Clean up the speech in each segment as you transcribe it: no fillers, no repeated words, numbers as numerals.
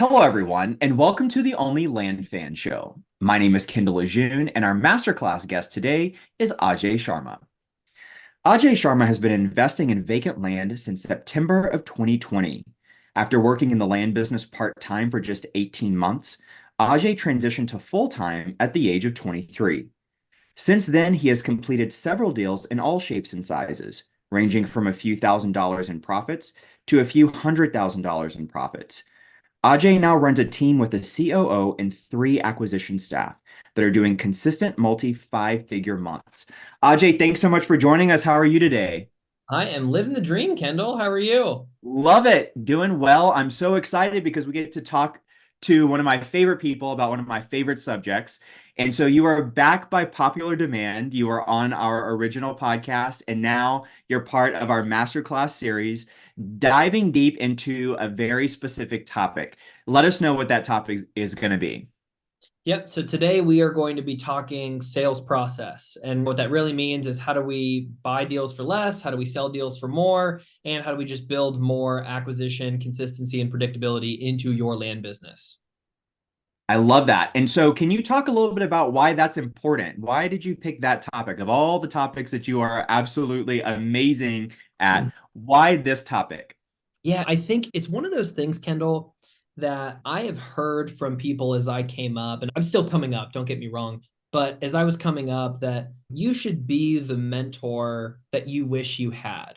Hello, everyone, and welcome to the OnlyLandFans Show. My name is Kendall Lejeune, and our masterclass guest today is Ajay Sharma. Ajay Sharma has been investing in vacant land since September of 2020. After working in the land business part-time for just 18 months, Ajay transitioned to full-time at the age of 23. Since then, he has completed several deals in all shapes and sizes, ranging from a few $1,000s in profits to a few $100,000 in profits. Ajay now runs a team with a COO and three acquisition staff that are doing consistent multi five-figure months. Ajay, thanks so much for joining us. How are you today? I am living the dream, Kendall. How are you? Love it. Doing well. I'm so excited because we get to talk to one of my favorite people about one of my favorite subjects. And so you are back by popular demand. You are on our original podcast, and now you're part of our masterclass series, diving deep into a very specific topic. Let us know what that topic is going to be. Yep. So today we are going to be talking sales process. And what that really means is how do we buy deals for less? How do we sell deals for more? And how do we just build more acquisition, consistency, and predictability into your land business? I love that. And so, can you talk a little bit about why that's important? Why did you pick that topic of all the topics that you are absolutely amazing at? Why this topic? Yeah, I think it's one of those things, Kendall, that I have heard from people as I came up, and I'm still coming up, don't get me wrong. But as I was coming up, that you should be the mentor that you wish you had.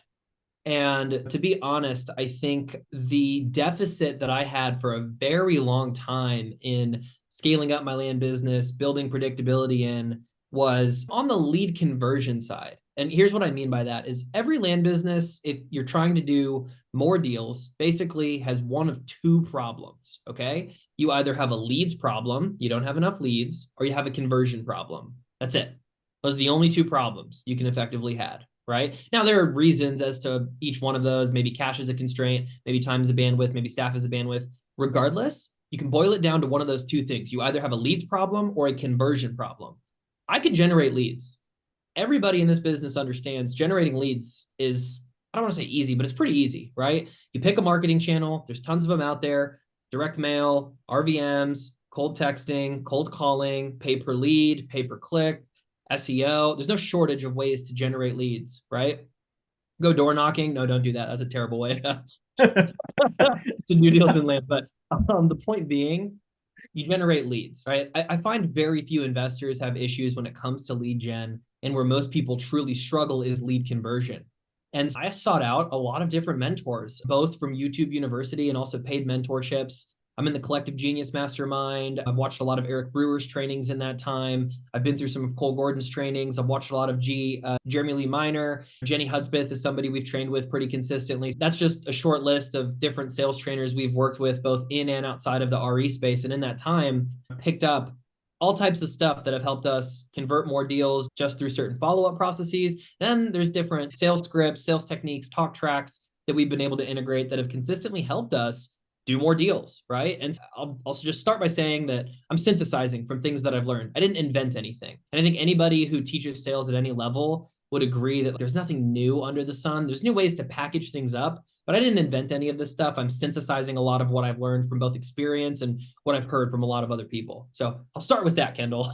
And to be honest, I think the deficit that I had for a very long time in scaling up my land business, building predictability in, was on the lead conversion side. And here's what I mean by that is every land business, if you're trying to do more deals, basically has one of two problems. Okay. You either have a leads problem, you don't have enough leads, or you have a conversion problem. That's it. Those are the only two problems you can effectively have. Right now, there are reasons as to each one of those. Maybe cash is a constraint, maybe time is a bandwidth, maybe staff is a bandwidth. Regardless, you can boil it down to one of those two things. You either have a leads problem or a conversion problem. I can generate leads. Everybody in this business understands generating leads is, I don't want to say easy, but it's pretty easy, right? You pick a marketing channel, there's tons of them out there: direct mail, RVMs, cold texting, cold calling, pay per lead, pay per click, SEO. There's no shortage of ways to generate leads, right? Go door knocking. No, don't do that. That's a terrible way to do deals in land. But the point being, you generate leads, right? I find very few investors have issues when it comes to lead gen, and where most people truly struggle is lead conversion. And I sought out a lot of different mentors, both from YouTube University and also paid mentorships. I'm in the Collective Genius Mastermind. I've watched a lot of Eric Brewer's trainings in that time. I've been through some of Cole Gordon's trainings. I've watched a lot of Jeremy Lee Minor. Jenny Hudspeth is somebody we've trained with pretty consistently. That's just a short list of different sales trainers we've worked with both in and outside of the RE space. And in that time, I picked up all types of stuff that have helped us convert more deals just through certain follow-up processes. Then there's different sales scripts, sales techniques, talk tracks that we've been able to integrate that have consistently helped us do more deals, right? And I'll also just start by saying that I'm synthesizing from things that I've learned. I didn't invent anything. And I think anybody who teaches sales at any level would agree that there's nothing new under the sun. There's new ways to package things up, but I didn't invent any of this stuff. I'm synthesizing a lot of what I've learned from both experience and what I've heard from a lot of other people. So I'll start with that, Kendall.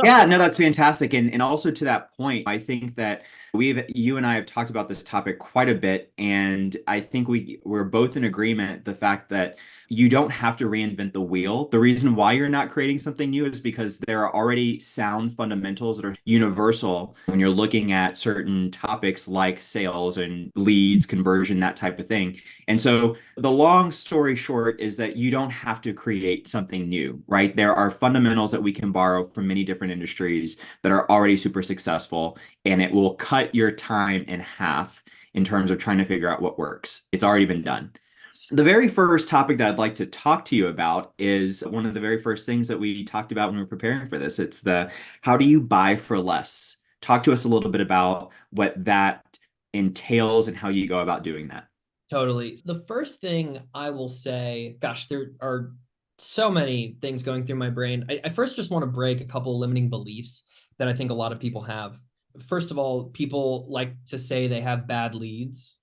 Yeah, no, that's fantastic. And also to that point, I think that you and I have talked about this topic quite a bit, and I think we're both in agreement the fact that you don't have to reinvent the wheel. The reason why you're not creating something new is because there are already sound fundamentals that are universal when you're looking at certain topics like sales and leads, conversion, that type of thing. And so the long story short is that you don't have to create something new, right? There are fundamentals that we can borrow from many different industries that are already super successful, and it will cut your time in half in terms of trying to figure out what works. It's already been done. The very first topic that I'd like to talk to you about is one of the very first things that we talked about when we were preparing for this. It's the how do you buy for less? Talk to us a little bit about what that entails and how you go about doing that. Totally. The first thing I will say, gosh, there are so many things going through my brain. I first just want to break a couple of limiting beliefs that I think a lot of people have. First of all, people like to say they have bad leads.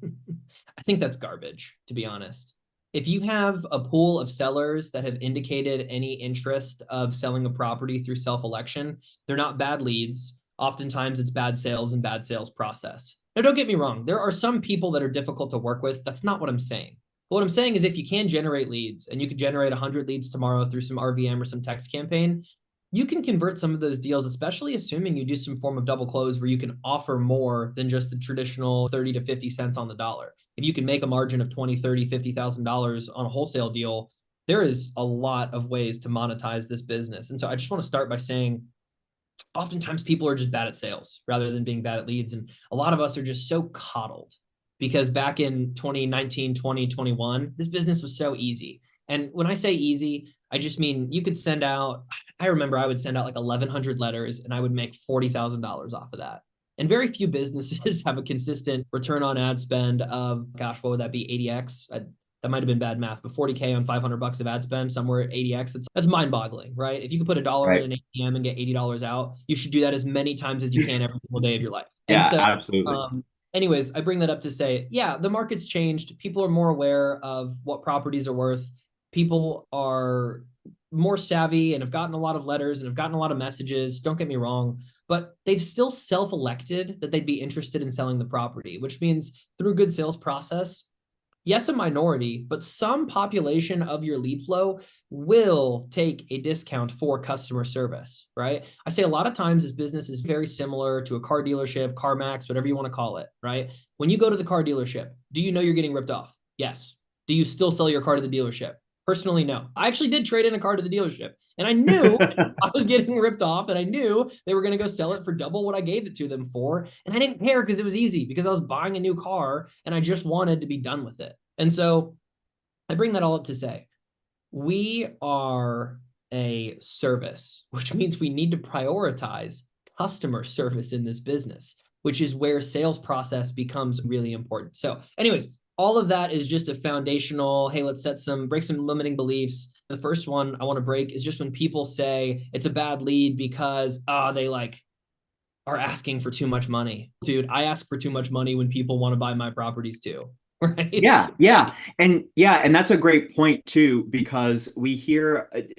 I think that's garbage, to be honest. If you have a pool of sellers that have indicated any interest of selling a property through self-election, they're not bad leads. Oftentimes it's bad sales and bad sales process. Now, don't get me wrong. There are some people that are difficult to work with. That's not what I'm saying. But what I'm saying is if you can generate leads and you could generate 100 leads tomorrow through some RVM or some text campaign, you can convert some of those deals, especially assuming you do some form of double close where you can offer more than just the traditional 30 to 50 cents on the dollar. If you can make a margin of 20, 30, $50,000 on a wholesale deal, there is a lot of ways to monetize this business. And so I just want to start by saying, oftentimes people are just bad at sales rather than being bad at leads. And a lot of us are just so coddled because back in 2019, 2021, this business was so easy. And when I say easy, I just mean you could send out, I remember I would send out like 1,100 letters and I would make $40,000 off of that. And very few businesses have a consistent return on ad spend of, gosh, what would that be? 80x? That might have been bad math, but 40K on $500 of ad spend, somewhere at 80x, that's mind boggling, right? If you could put $1 in an ATM and get $80 out, you should do that as many times as you can every single day of your life. And Yeah, so, absolutely. anyways, I bring that up to say, yeah, the market's changed. People are more aware of what properties are worth. People are more savvy and have gotten a lot of letters and have gotten a lot of messages. Don't get me wrong, but they've still self-elected that they'd be interested in selling the property, which means through good sales process, yes, a minority, but some population of your lead flow will take a discount for customer service, right? I say a lot of times this business is very similar to a car dealership, CarMax, whatever you want to call it, right? When you go to the car dealership, do you know you're getting ripped off? Yes. Do you still sell your car to the dealership? Personally, no. I actually did trade in a car to the dealership and I knew I was getting ripped off and I knew they were going to go sell it for double what I gave it to them for. And I didn't care because it was easy because I was buying a new car and I just wanted to be done with it. And so I bring that all up to say, we are a service, which means we need to prioritize customer service in this business, which is where sales process becomes really important. So anyways, all of that is just a foundational, hey, let's break some limiting beliefs. The first one I want to break is just when people say it's a bad lead because they like are asking for too much money. Dude, I ask for too much money when people want to buy my properties too. Right. And that's a great point too, because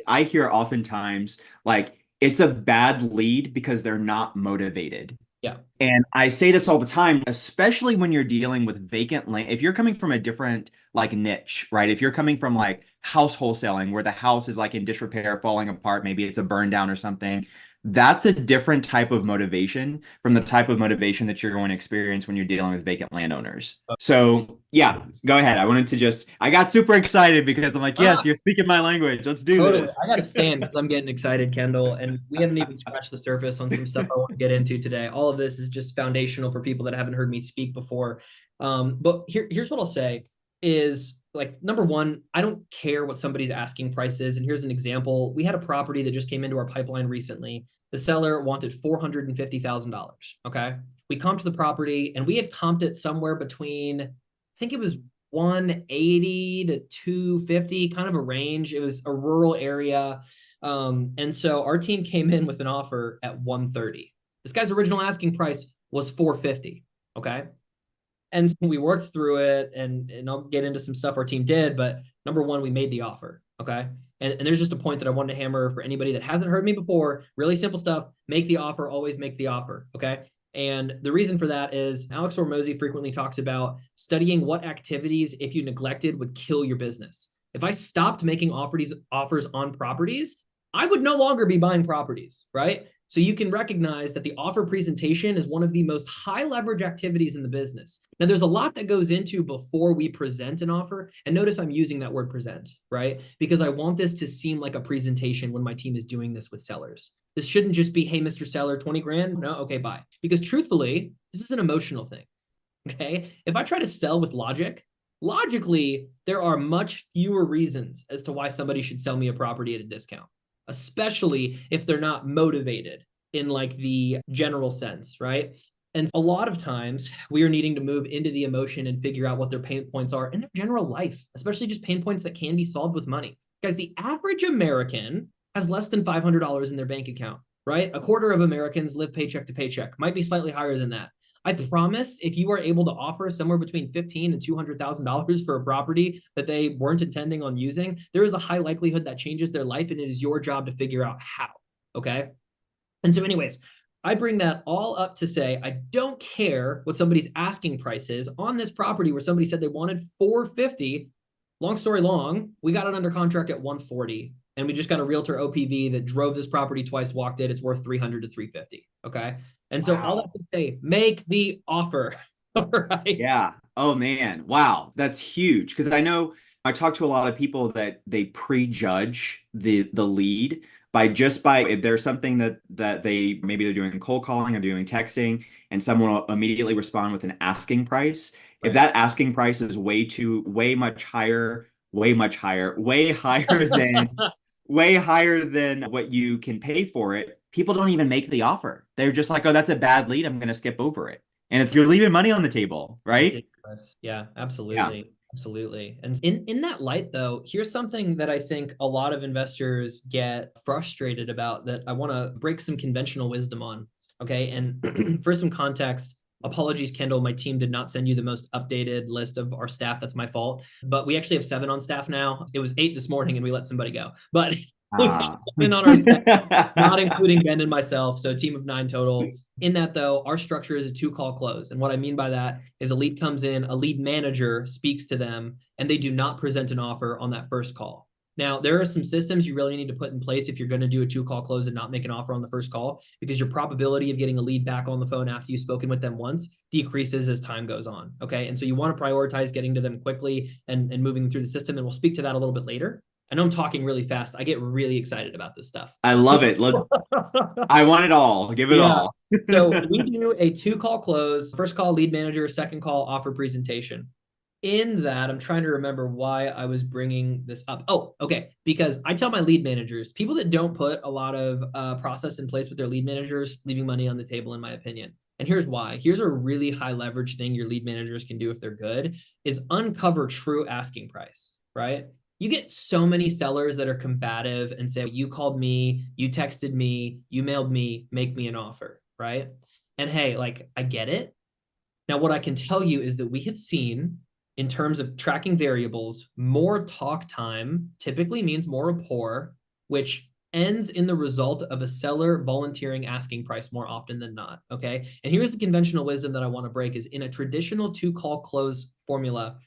I hear oftentimes like it's a bad lead because they're not motivated. Yeah. And I say this all the time, especially when you're dealing with vacant land. If you're coming from a different like niche, right? If you're coming from like house wholesaling where the house is like in disrepair, falling apart, maybe it's a burn down or something. That's a different type of motivation from the type of motivation that you're going to experience when you're dealing with vacant landowners. So yeah, go ahead. I got super excited because I'm like, yes, you're speaking my language. Let's do this. I got to stand because I'm getting excited, Kendall. And we haven't even scratched the surface on some stuff I want to get into today. All of this is just foundational for people that haven't heard me speak before. But here's what I'll say is like, number one, I don't care what somebody's asking price is. And here's an example. We had a property that just came into our pipeline recently. The seller wanted $450,000. Okay. We comped the property and we had comped it somewhere between, I think it was 180 to 250, kind of a range. It was a rural area. And so our team came in with an offer at 130. This guy's original asking price was 450. Okay. And we worked through it and I'll get into some stuff our team did, but number one, we made the offer. Okay. And there's just a point that I wanted to hammer for anybody that hasn't heard me before. Really simple stuff. Make the offer, always make the offer. Okay. And the reason for that is Alex Hormozy frequently talks about studying what activities, if you neglected, would kill your business. If I stopped making offers on properties, I would no longer be buying properties, right? So you can recognize that the offer presentation is one of the most high leverage activities in the business. Now, there's a lot that goes into before we present an offer. And notice I'm using that word present, right? Because I want this to seem like a presentation when my team is doing this with sellers. This shouldn't just be, hey, Mr. Seller, 20 grand. No, okay, bye. Because truthfully, this is an emotional thing. Okay. If I try to sell with logically, there are much fewer reasons as to why somebody should sell me a property at a discount, especially if they're not motivated in like the general sense, right? And a lot of times we are needing to move into the emotion and figure out what their pain points are in their general life, especially just pain points that can be solved with money. Guys, the average American has less than $500 in their bank account, right? A quarter of Americans live paycheck to paycheck, might be slightly higher than that. I promise if you are able to offer somewhere between $15,000 and $200,000 for a property that they weren't intending on using, there is a high likelihood that changes their life, and it is your job to figure out how. Okay. And so, anyways, I bring that all up to say, I don't care what somebody's asking price is on this property where somebody said they wanted 450. Long story long, we got it under contract at 140, and we just got a realtor OPV that drove this property twice, walked it. It's worth 300 to 350. Okay. And so all that to say, make the offer. All right. Yeah. Oh man. Wow. That's huge. Because I know I talk to a lot of people that they prejudge the lead by if there's something that they maybe they're doing cold calling or doing texting, and someone will immediately respond with an asking price. If Right. that asking price is way much higher, way higher than way higher than what you can pay for it, people don't even make the offer. They're just like, oh, that's a bad lead, I'm going to skip over it. And it's you're leaving money on the table, right? Ridiculous. Yeah, Yeah. absolutely. Absolutely. And in that light, though, here's something that I think a lot of investors get frustrated about that I want to break some conventional wisdom on. Okay. And for some context, apologies, Kendall. My team did not send you the most updated list of our staff. That's my fault. But we actually have 7 on staff now. It was 8 this morning and we let somebody go. But we have Uh, 7 on our staff, not including Ben and myself. So a team of 9 total. In that, though, our structure is a 2-call close. And what I mean by that is a lead comes in, a lead manager speaks to them, and they do not present an offer on that first call. Now, there are some systems you really need to put in place if you're going to do a 2-call close and not make an offer on the first call, because your probability of getting a lead back on the phone after you've spoken with them once decreases as time goes on. Okay. And so you want to prioritize getting to them quickly and moving them through the system. And we'll speak to that a little bit later. I know I'm talking really fast. I get really excited about this stuff. I love it. I want it all. Give it Yeah. all. So we do a 2-call close, first call lead manager, second call offer presentation. In that, I'm trying to remember why I was bringing this up. Oh, okay. Because I tell my lead managers, people that don't put a lot of process in place with their lead managers, leaving money on the table, in my opinion. And here's why. Here's a really high leverage thing your lead managers can do if they're good, is uncover true asking price, right? You get so many sellers that are combative and say, you called me, you texted me, you mailed me, make me an offer, right? And hey, like, I get it. Now, what I can tell you is that we have seen, in terms of tracking variables, more talk time typically means more rapport, which ends in the result of a seller volunteering asking price more often than not. Okay. And here's the conventional wisdom that I want to break is in a traditional 2-call close formula,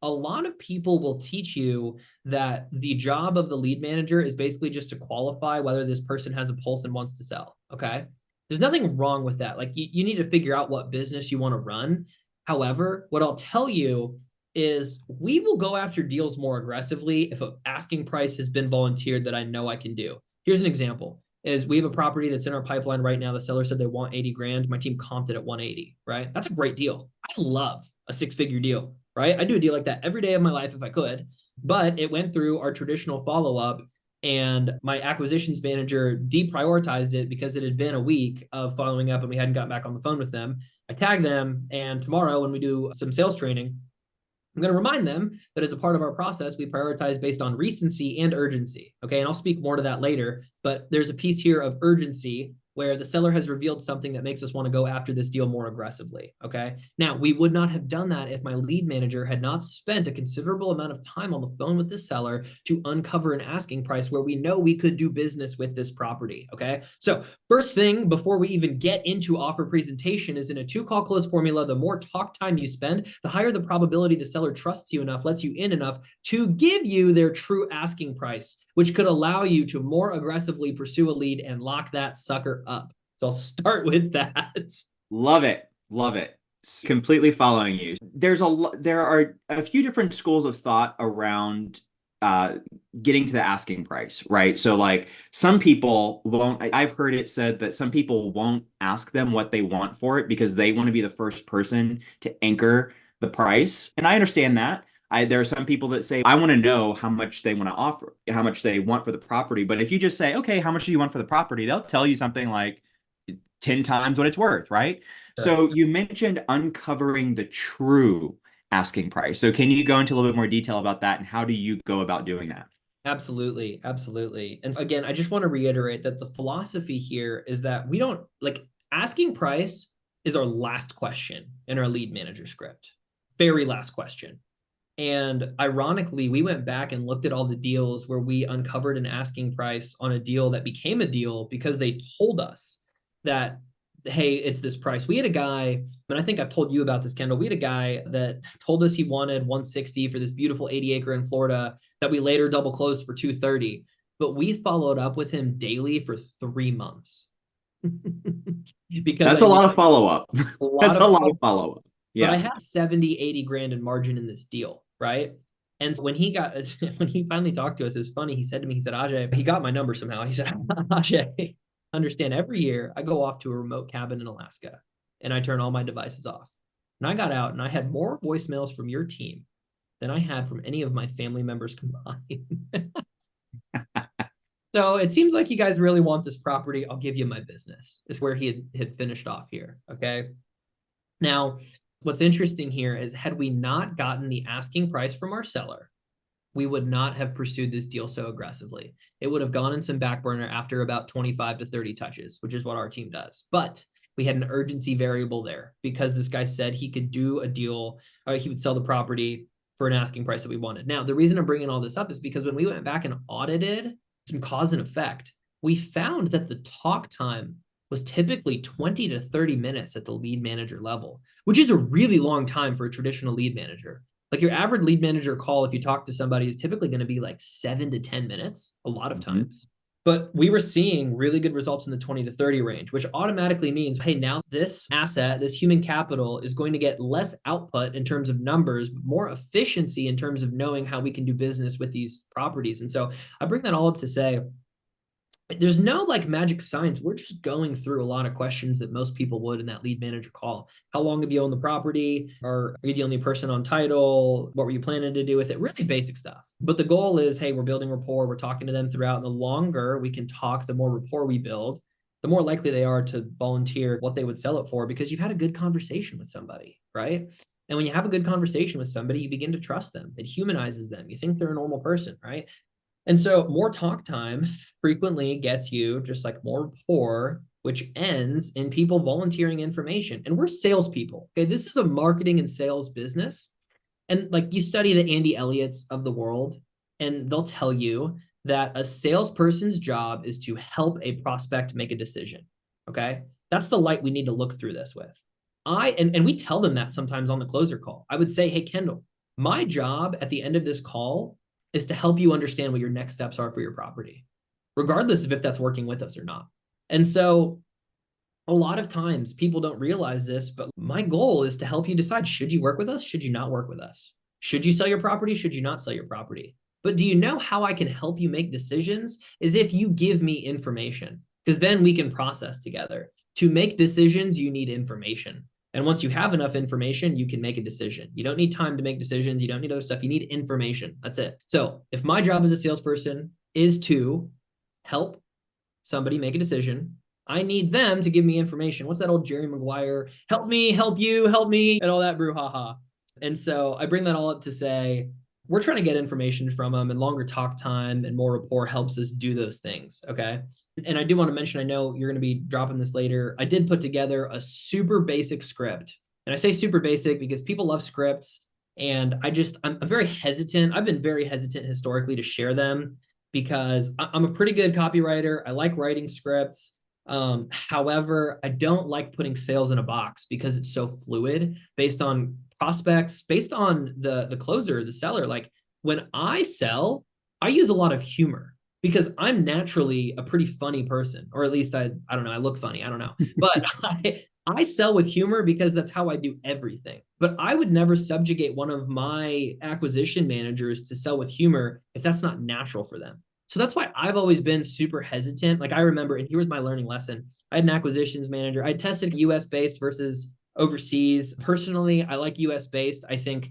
a lot of people will teach you that the job of the lead manager is basically just to qualify whether this person has a pulse and wants to sell. Okay. There's nothing wrong with that. Like you need to figure out what business you want to run. However, what I'll tell you is we will go after deals more aggressively if an asking price has been volunteered that I know I can do. Here's an example is we have a property that's in our pipeline right now. The seller said they want 80 grand. My team comped it at 180, right? That's a great deal. I love a 6-figure deal, right? I do a deal like that every day of my life if I could, but it went through our traditional follow-up and my acquisitions manager deprioritized it because it had been a week of following up and we hadn't gotten back on the phone with them. I tagged them, and tomorrow when we do some sales training, I'm going to remind them that as a part of our process, we prioritize based on recency and urgency. Okay. And I'll speak more to that later, but there's a piece here of urgency where the seller has revealed something that makes us want to go after this deal more aggressively. Okay. Now, we would not have done that if my lead manager had not spent a considerable amount of time on the phone with the seller to uncover an asking price where we know we could do business with this property. Okay. So first thing before we even get into offer presentation is in a 2-call close formula, the more talk time you spend, the higher the probability the seller trusts you enough, lets you in enough to give you their true asking price, which could allow you to more aggressively pursue a lead and lock that sucker up. So I'll start with that. Love it. Love it. Completely following you. There are a few different schools of thought around getting to the asking price, right? So like some people won't, I've heard it said that some people won't ask them what they want for it because they want to be the first person to anchor the price. And I understand that. There are some people that say, I want to know how much they want to offer, how much they want for the property. But if you just say, okay, how much do you want for the property? They'll tell you something like 10 times what it's worth, right? Sure. So you mentioned uncovering the true asking price. So can you go into a little bit more detail about that and how do you go about doing that? Absolutely. Absolutely. And again, I just want to reiterate that the philosophy here is that we don't like asking price is our last question in our lead manager script. Very last question. And ironically, we went back and looked at all the deals where we uncovered an asking price on a deal that became a deal because they told us that, hey, it's this price. We had a guy, and I think I've told you about this, Kendall. We had a guy that told us he wanted 160 for this beautiful 80-acre in Florida that we later double closed for 230. But we followed up with him daily for 3 months. Because That's a lot of follow-up. That's a lot of follow-up. Yeah. But I Yeah. had 70, 80 grand in margin in this deal, right? And so when he finally talked to us, it was funny. He said to me, he said, Ajay, he got my number somehow. He said, Ajay, understand, every year I go off to a remote cabin in Alaska and I turn all my devices off. And I got out and I had more voicemails from your team than I had from any of my family members combined. So it seems like you guys really want this property. I'll give you my business. Is where he had finished off here. Okay. Now, what's interesting here is, had we not gotten the asking price from our seller, we would not have pursued this deal so aggressively. It would have gone in some back burner after about 25 to 30 touches, which is what our team does. But we had an urgency variable there because this guy said he could do a deal, or he would sell the property for an asking price that we wanted. Now, the reason I'm bringing all this up is because when we went back and audited some cause and effect, we found that the talk time was typically 20 to 30 minutes at the lead manager level, which is a really long time for a traditional lead manager. Like your average lead manager call, if you talk to somebody, is typically going to be like 7 to 10 minutes a lot of times. But we were seeing really good results in the 20 to 30 range, which automatically means, hey, now this asset, this human capital is going to get less output in terms of numbers, but more efficiency in terms of knowing how we can do business with these properties. And so I bring that all up to say, there's no like magic science. We're just going through a lot of questions that most people would in that lead manager call. How long have you owned the property? Or are you the only person on title? What were you planning to do with it? Really basic stuff. But the goal is, hey, we're building rapport. We're talking to them throughout. And the longer we can talk, the more rapport we build, the more likely they are to volunteer what they would sell it for, because you've had a good conversation with somebody, right? And when you have a good conversation with somebody, you begin to trust them. It humanizes them. You think they're a normal person, right? And so more talk time frequently gets you just like more rapport, which ends in people volunteering information. And we're salespeople. Okay. This is a marketing and sales business. And like, you study the Andy Elliott's of the world, and they'll tell you that a salesperson's job is to help a prospect make a decision. Okay. That's the light we need to look through this with. And we tell them that sometimes on the closer call. I would say, hey, Kendall, my job at the end of this call is to help you understand what your next steps are for your property, regardless of if that's working with us or not. And so a lot of times people don't realize this, but my goal is to help you decide, should you work with us? Should you not work with us? Should you sell your property? Should you not sell your property? But do you know how I can help you make decisions? Is if you give me information, because then we can process together. To make decisions, you need information. And once you have enough information, you can make a decision. You don't need time to make decisions. You don't need other stuff. You need information. That's it. So if my job as a salesperson is to help somebody make a decision, I need them to give me information. What's that old Jerry Maguire? Help me, help you, help me, and all that brouhaha. And so I bring that all up to say, we're trying to get information from them, and longer talk time and more rapport helps us do those things. Okay. And I do want to mention, I know you're going to be dropping this later. I did put together a super basic script. And I say super basic because people love scripts. And I'm very hesitant. I've been very hesitant historically to share them because I'm a pretty good copywriter. I like writing scripts. However, I don't like putting sales in a box because it's so fluid based on prospects, based on the closer, the seller. Like when I sell, I use a lot of humor because I'm naturally a pretty funny person, or at least I don't know, I look funny, I don't know. But I sell with humor because that's how I do everything. But I would never subjugate one of my acquisition managers to sell with humor if that's not natural for them. So that's why I've always been super hesitant. Like I remember, and here was my learning lesson. I had an acquisitions manager. I tested US based versus overseas. Personally, I like US based. I think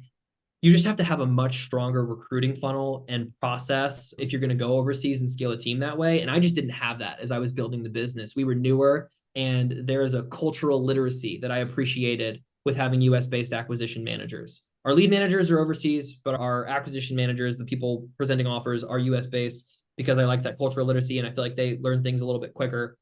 you just have to have a much stronger recruiting funnel and process if you're going to go overseas and scale a team that way. And I just didn't have that as I was building the business. We were newer, and there is a cultural literacy that I appreciated with having US based acquisition managers. Our lead managers are overseas, but our acquisition managers, the people presenting offers, are US based, because I like that cultural literacy and I feel like they learn things a little bit quicker.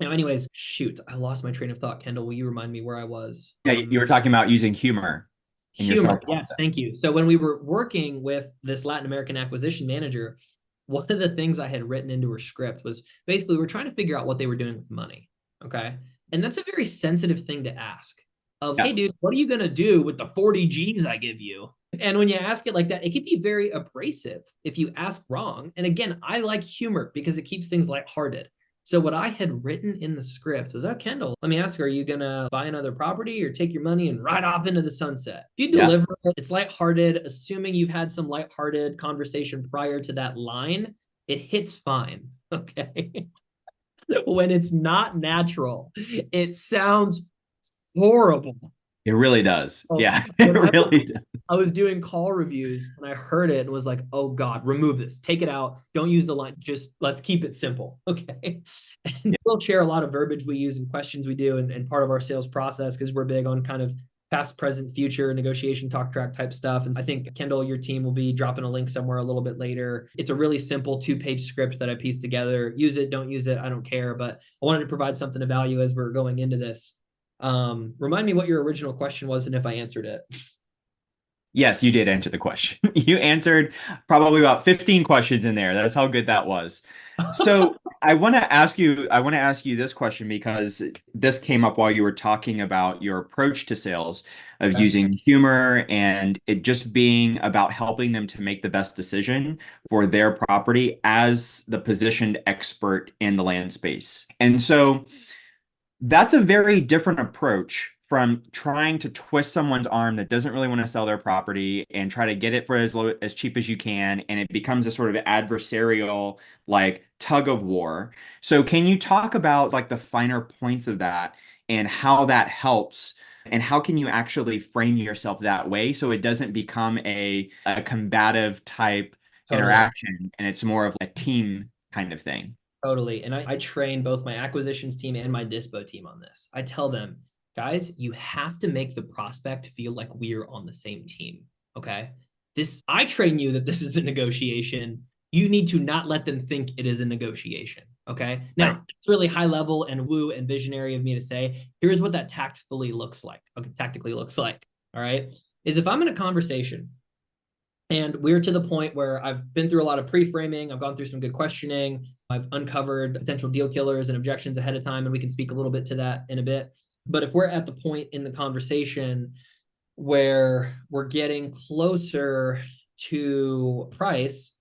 Now, anyways, shoot, I lost my train of thought. Kendall, will you remind me where I was? Yeah, you were talking about using humor in your Humor. sales Yeah, thank process. you. So when we were working with this Latin American acquisition manager, one of the things I had written into her script was basically we're trying to figure out what they were doing with money. Okay. And that's a very sensitive thing to ask of, hey, Yeah. dude, what are you going to do with the 40 G's I give you? And when you ask it like that, it can be very abrasive if you ask wrong. And again, I like humor because it keeps things lighthearted. So what I had written in the script was, oh, Kendall, let me ask you, are you going to buy another property or take your money and ride off into the sunset? If you Yeah. deliver it, it's lighthearted, assuming you've had some lighthearted conversation prior to that line, it hits fine. Okay. When it's not natural, it sounds horrible. It really does. Oh, Yeah, it whenever really does. I was doing call reviews and I heard it and was like, oh God, remove this, take it out. Don't use the line. Just let's keep it simple. Okay. And Yeah. we'll share a lot of verbiage we use and questions we do and part of our sales process because we're big on kind of past, present, future negotiation talk track type stuff. And I think Kendall, your team will be dropping a link somewhere a little bit later. It's a really simple 2-page script that I pieced together. Use it, don't use it, I don't care. But I wanted to provide something of value as we're going into this. Remind me what your original question was and if I answered it. Yes, you did answer the question. You answered probably about 15 questions in there. That's how good that was. So I want to ask you this question because this came up while you were talking about your approach to sales of Okay. using humor and it just being about helping them to make the best decision for their property as the positioned expert in the land space. And so that's a very different approach from trying to twist someone's arm that doesn't really want to sell their property and try to get it for as low as cheap as you can, and it becomes a sort of adversarial like tug of war. So can you talk about like the finer points of that and how that helps, and how can you actually frame yourself that way so it doesn't become a combative type Totally. interaction and it's more of a team kind of thing? Totally. And I train both my acquisitions team and my Dispo team on this. I tell them, guys, you have to make the prospect feel like we're on the same team. Okay. I train you that this is a negotiation. You need to not let them think it is a negotiation. Okay. Right. Now, it's really high level and woo and visionary of me to say, here's what that tactfully looks like. Okay. Tactically looks like. All right. Is if I'm in a conversation and we're to the point where I've been through a lot of pre-framing, I've gone through some good questioning, I've uncovered potential deal killers and objections ahead of time, and we can speak a little bit to that in a bit. But if we're at the point in the conversation where we're getting closer to price,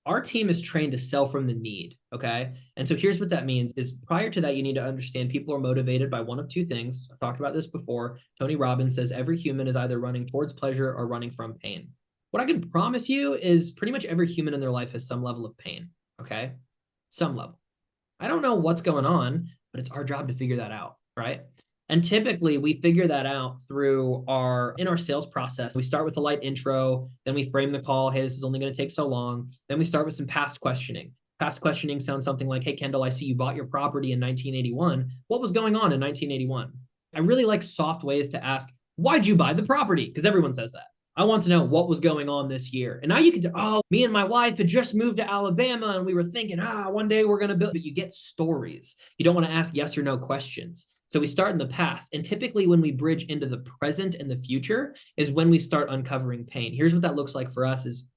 our team is trained to sell from the need. Okay. And so here's what that means is prior to that, you need to understand people are motivated by one of two things. I've talked about this before. Tony Robbins says every human is either running towards pleasure or running from pain. What I can promise you is pretty much every human in their life has some level of pain. Okay. Some level. I don't know what's going on, but it's our job to figure that out. Right. And typically we figure that out through in our sales process. We start with a light intro, then we frame the call. Hey, this is only going to take so long. Then we start with some past questioning. Past questioning sounds something like, hey, Kendall, I see you bought your property in 1981. What was going on in 1981? I really like soft ways to ask, why'd you buy the property? Because everyone says that. I want to know what was going on this year. And now you can say, oh, me and my wife had just moved to Alabama and we were thinking, one day we're going to build. But you get stories. You don't want to ask yes or no questions. So we start in the past. And typically when we bridge into the present and the future is when we start uncovering pain. Here's what that looks like for us is,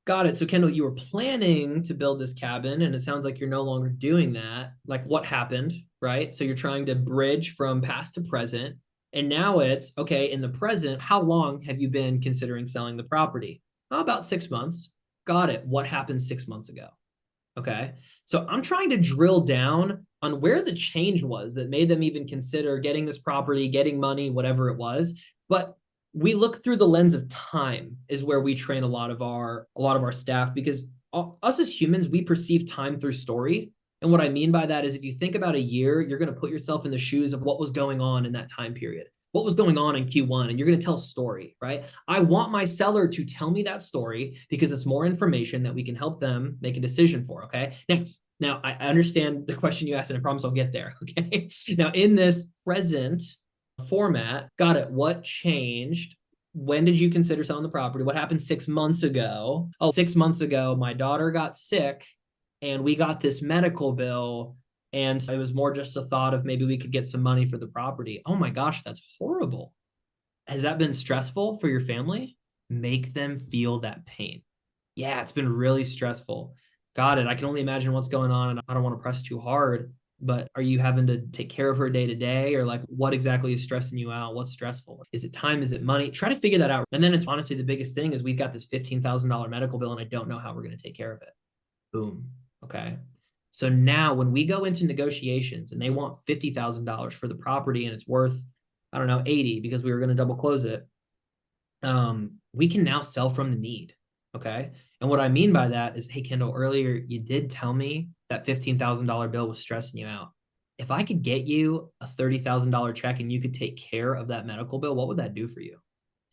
got it. So Kendall, you were planning to build this cabin and it sounds like you're no longer doing that. Like what happened, right? So you're trying to bridge from past to present. And now it's, okay, in the present, how long have you been considering selling the property? Oh, about 6 months. Got it. What happened 6 months ago? Okay. So I'm trying to drill down on where the change was that made them even consider getting this property, getting money, whatever it was. But we look through the lens of time is where we train a lot of our staff because us as humans, we perceive time through story. And what I mean by that is if you think about a year, you're going to put yourself in the shoes of what was going on in that time period. What was going on in Q1, and you're going to tell a story, right? I want my seller to tell me that story because it's more information that we can help them make a decision for, okay? Now I understand the question you asked, and I promise I'll get there, okay? Now, in this present format, got it, what changed? When did you consider selling the property? What happened 6 months ago? Oh, 6 months ago, my daughter got sick, and we got this medical bill And it was more just a thought of maybe we could get some money for the property. Oh my gosh, that's horrible. Has that been stressful for your family? Make them feel that pain. Yeah, it's been really stressful. Got it. I can only imagine what's going on, and I don't want to press too hard. But are you having to take care of her day to day? Or like, what exactly is stressing you out? What's stressful? Is it time? Is it money? Try to figure that out. And then it's honestly the biggest thing is we've got this $15,000 medical bill and I don't know how we're going to take care of it. Boom. Okay. So now when we go into negotiations and they want $50,000 for the property and it's worth, I don't know, 80 because we were going to double close it, we can now sell from the need. Okay. And what I mean by that is, hey, Kendall, earlier you did tell me that $15,000 bill was stressing you out. If I could get you a $30,000 check and you could take care of that medical bill, what would that do for you?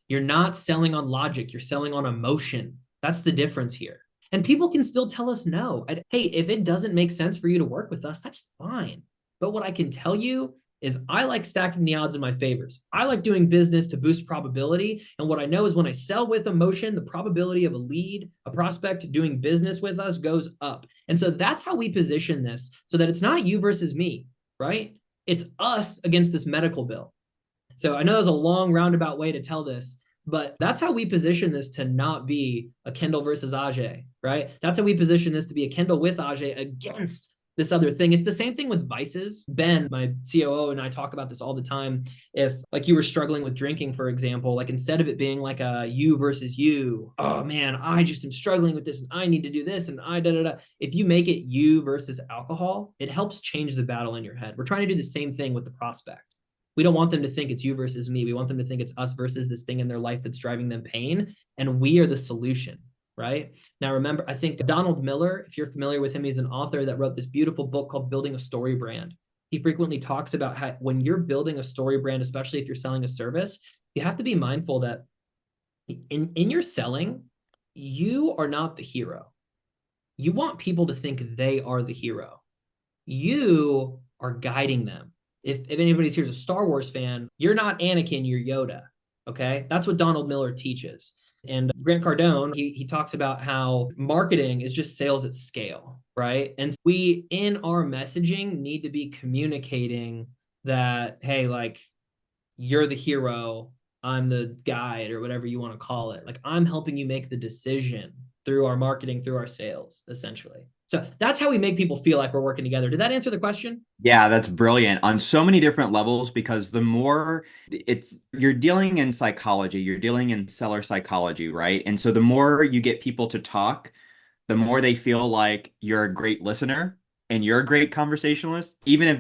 You're not selling on logic, you're selling on emotion. That's the difference here. And people can still tell us no. Hey, if it doesn't make sense for you to work with us, that's fine. But what I can tell you is I like stacking the odds in my favors. I like doing business to boost probability. And what I know is when I sell with emotion, the probability of a lead, a prospect doing business with us goes up. And so that's how we position this so that it's not you versus me, right? It's us against this medical bill. So I know that was a long roundabout way to tell this, but that's how we position this to not be a Kendall versus Ajay, right? That's how we position this to be a Kendall with Ajay against this other thing. It's the same thing with vices. Ben, my COO, and I talk about this all the time. If like you were struggling with drinking, for example, like instead of it being like a you versus you, oh man, I just am struggling with this and I need to do this and I da da da. If you make it you versus alcohol, it helps change the battle in your head. We're trying to do the same thing with the prospect. We don't want them to think it's you versus me. We want them to think it's us versus this thing in their life that's driving them pain. And we are the solution, right? Now, remember, I think Donald Miller, if you're familiar with him, he's an author that wrote this beautiful book called Building a Story Brand. He frequently talks about how when you're building a story brand, especially if you're selling a service, you have to be mindful that in your selling, you are not the hero. You want people to think they are the hero. You are guiding them. If anybody's here's a Star Wars fan, you're not Anakin, you're Yoda. Okay. That's what Donald Miller teaches. And Grant Cardone, he talks about how marketing is just sales at scale, right? And we, in our messaging, need to be communicating that, hey, like, you're the hero, I'm the guide, or whatever you want to call it. Like, I'm helping you make the decision through our marketing, through our sales, essentially. So that's how we make people feel like we're working together. Did that answer the question? Yeah, that's brilliant on so many different levels because the more it's you're dealing in psychology, you're dealing in seller psychology, right? And so the more you get people to talk, the more they feel like you're a great listener and you're a great conversationalist, even if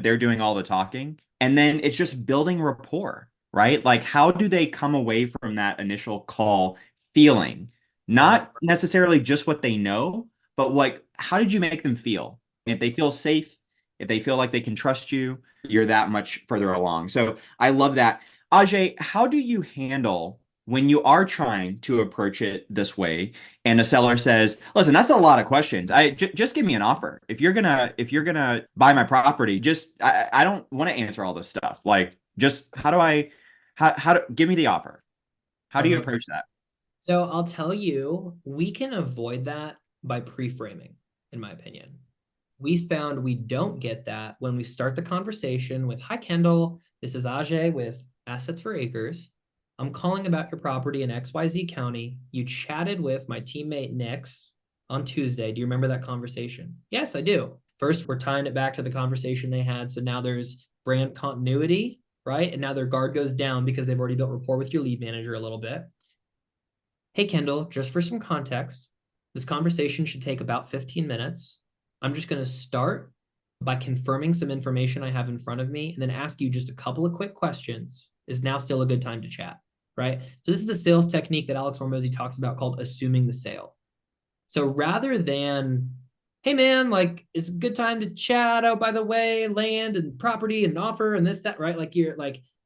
they're doing all the talking. And then it's just building rapport, right? Like how do they come away from that initial call feeling Right. not necessarily just what they know, but like how did you make them feel? If they feel safe, if they feel like they can trust you, you're that much further along. So I love that. Ajay, how do you handle when you are trying to approach it this way and a seller says, "Listen, that's a lot of questions. Just give me an offer. If you're gonna buy my property, just I don't want to answer all this stuff. Like, just how do give me the offer? How do you Uh-huh. approach that?" So I'll tell you, we can avoid that by pre-framing, in my opinion. We found we don't get that when we start the conversation with, hi, Kendall, this is Ajay with Assets for Acres. I'm calling about your property in XYZ County. You chatted with my teammate Nix on Tuesday. Do you remember that conversation? Yes, I do. First, we're tying it back to the conversation they had. So now there's brand continuity, right? And now their guard goes down because they've already built rapport with your lead manager a little bit. Hey, Kendall, just for some context, this conversation should take about 15 minutes. I'm just going to start by confirming some information I have in front of me and then ask you just a couple of quick questions. Is now still a good time to chat, right? So this is a sales technique that Alex Hormozy talks about called assuming the sale. So rather than, hey man, like it's a good time to chat. Oh, by the way, land and property and offer and this, that, right? Like you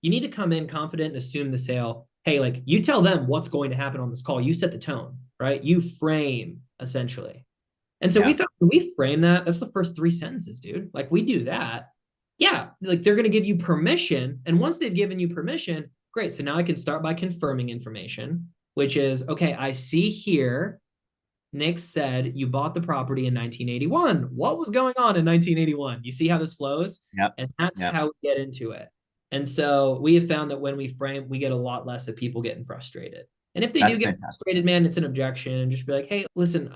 need to come in confident and assume the sale. Hey, like you tell them what's going to happen on this call. You set the tone, right? You frame essentially. And so we Yeah. thought we frame that's the first three sentences, dude. Like we do that. Yeah, like they're going to give you permission. And once they've given you permission, great. So now I can start by confirming information, which is, okay, I see here Nick said you bought the property in 1981. What was going on in 1981? You see how this flows? Yep. And that's Yep. how we get into it. And so we have found that when we frame, we get a lot less of people getting frustrated. And if they do That's get fantastic. frustrated, man, it's an objection. And just be like, hey, listen,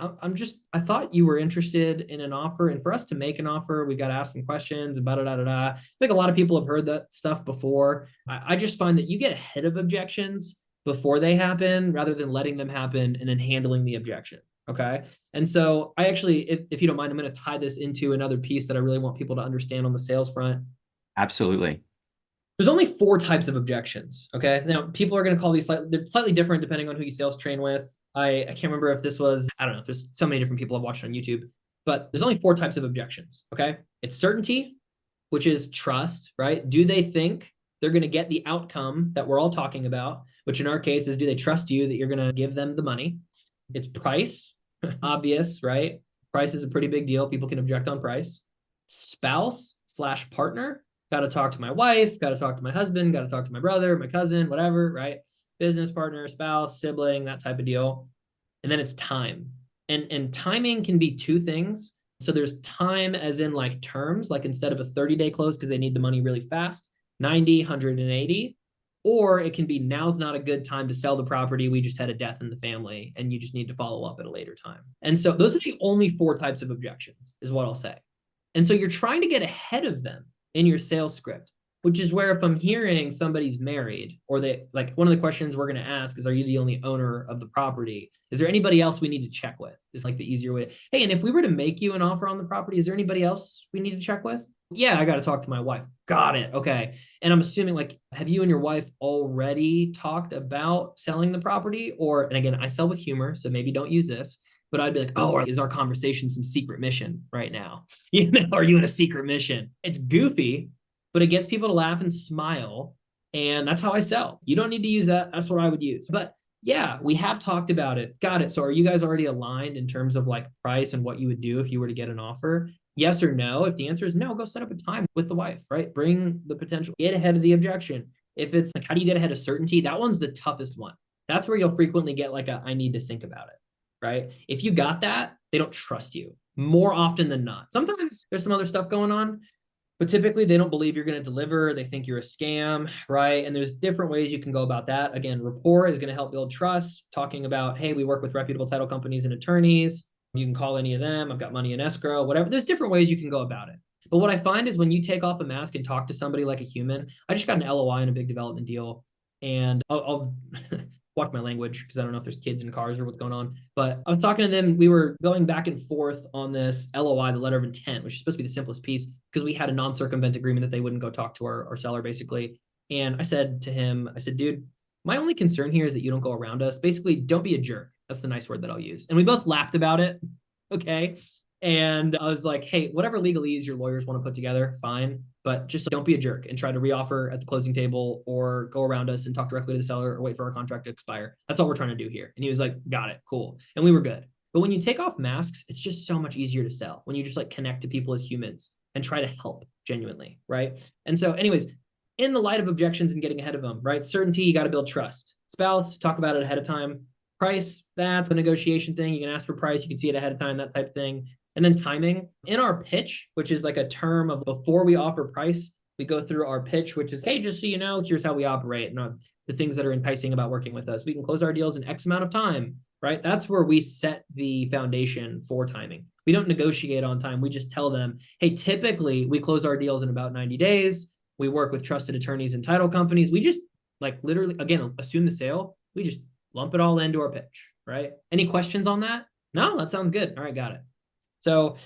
I thought you were interested in an offer. And for us to make an offer, we got to ask some questions and da da da da. I think a lot of people have heard that stuff before. I just find that you get ahead of objections before they happen rather than letting them happen and then handling the objection. Okay. And so I actually, if you don't mind, I'm going to tie this into another piece that I really want people to understand on the sales front. Absolutely. There's only 4 types of objections. Okay. Now, people are going to call these they're slightly different depending on who you sales train with. I can't remember if this was, I don't know, there's so many different people I've watched on YouTube, but there's only 4 types of objections. Okay. It's certainty, which is trust, right? Do they think they're going to get the outcome that we're all talking about, which in our case is, do they trust you that you're going to give them the money? It's price, obvious, right? Price is a pretty big deal. People can object on price. Spouse/partner. Got to talk to my wife, got to talk to my husband, got to talk to my brother, my cousin, whatever, right? Business partner, spouse, sibling, that type of deal. And then it's time. And timing can be 2 things. So there's time as in like terms, like instead of a 30-day close because they need the money really fast, 90, 180. Or it can be, now's not a good time to sell the property. We just had a death in the family and you just need to follow up at a later time. And so those are the only 4 types of objections is what I'll say. And so you're trying to get ahead of them in your sales script, which is where if I'm hearing somebody's married or they like, one of the questions we're going to ask is, are you the only owner of the property? Is there anybody else we need to check with? It's like the easier way. Hey, and if we were to make you an offer on the property, is there anybody else we need to check with? Yeah, I got to talk to my wife. Got it. Okay. And I'm assuming, like, have you and your wife already talked about selling the property? Or, and again, I sell with humor, so maybe don't use this, but I'd be like, oh, is our conversation some secret mission right now? You know, are you in a secret mission? It's goofy, but it gets people to laugh and smile. And that's how I sell. You don't need to use that. That's what I would use. But yeah, we have talked about it. Got it. So are you guys already aligned in terms of like price and what you would do if you were to get an offer? Yes or no? If the answer is no, go set up a time with the wife, right? Bring the potential, get ahead of the objection. If it's like, how do you get ahead of certainty? That one's the toughest one. That's where you'll frequently get like I need to think about it, right? If you got that, they don't trust you more often than not. Sometimes there's some other stuff going on, but typically they don't believe you're going to deliver. They think you're a scam, right? And there's different ways you can go about that. Again, rapport is going to help build trust, talking about, hey, we work with reputable title companies and attorneys. You can call any of them. I've got money in escrow, whatever. There's different ways you can go about it. But what I find is when you take off a mask and talk to somebody like a human, I just got an LOI in a big development deal, and I'll watch my language because I don't know if there's kids in cars or what's going on. But I was talking to them. We were going back and forth on this LOI, the letter of intent, which is supposed to be the simplest piece because we had a non-circumvent agreement that they wouldn't go talk to our seller basically. And I said to him, I said, dude, my only concern here is that you don't go around us. Basically, don't be a jerk. That's the nice word that I'll use. And we both laughed about it. Okay. And I was like, hey, whatever legalese your lawyers want to put together, fine. But just don't be a jerk and try to reoffer at the closing table or go around us and talk directly to the seller or wait for our contract to expire. That's all we're trying to do here. And he was like, got it. Cool. And we were good. But when you take off masks, it's just so much easier to sell when you just like connect to people as humans and try to help genuinely. Right. And so, anyways, in the light of objections and getting ahead of them, right? Certainty, you got to build trust. Spouse, talk about it ahead of time. Price, that's a negotiation thing. You can ask for price. You can see it ahead of time, that type of thing. And then timing. In our pitch, which is like a term of before we offer price, we go through our pitch, which is, hey, just so you know, here's how we operate and the things that are enticing about working with us. We can close our deals in X amount of time, right? That's where we set the foundation for timing. We don't negotiate on time. We just tell them, hey, typically we close our deals in about 90 days. We work with trusted attorneys and title companies. We just like literally, again, assume the sale. We just lump it all into our pitch, right? Any questions on that? No, that sounds good. All right, got it. So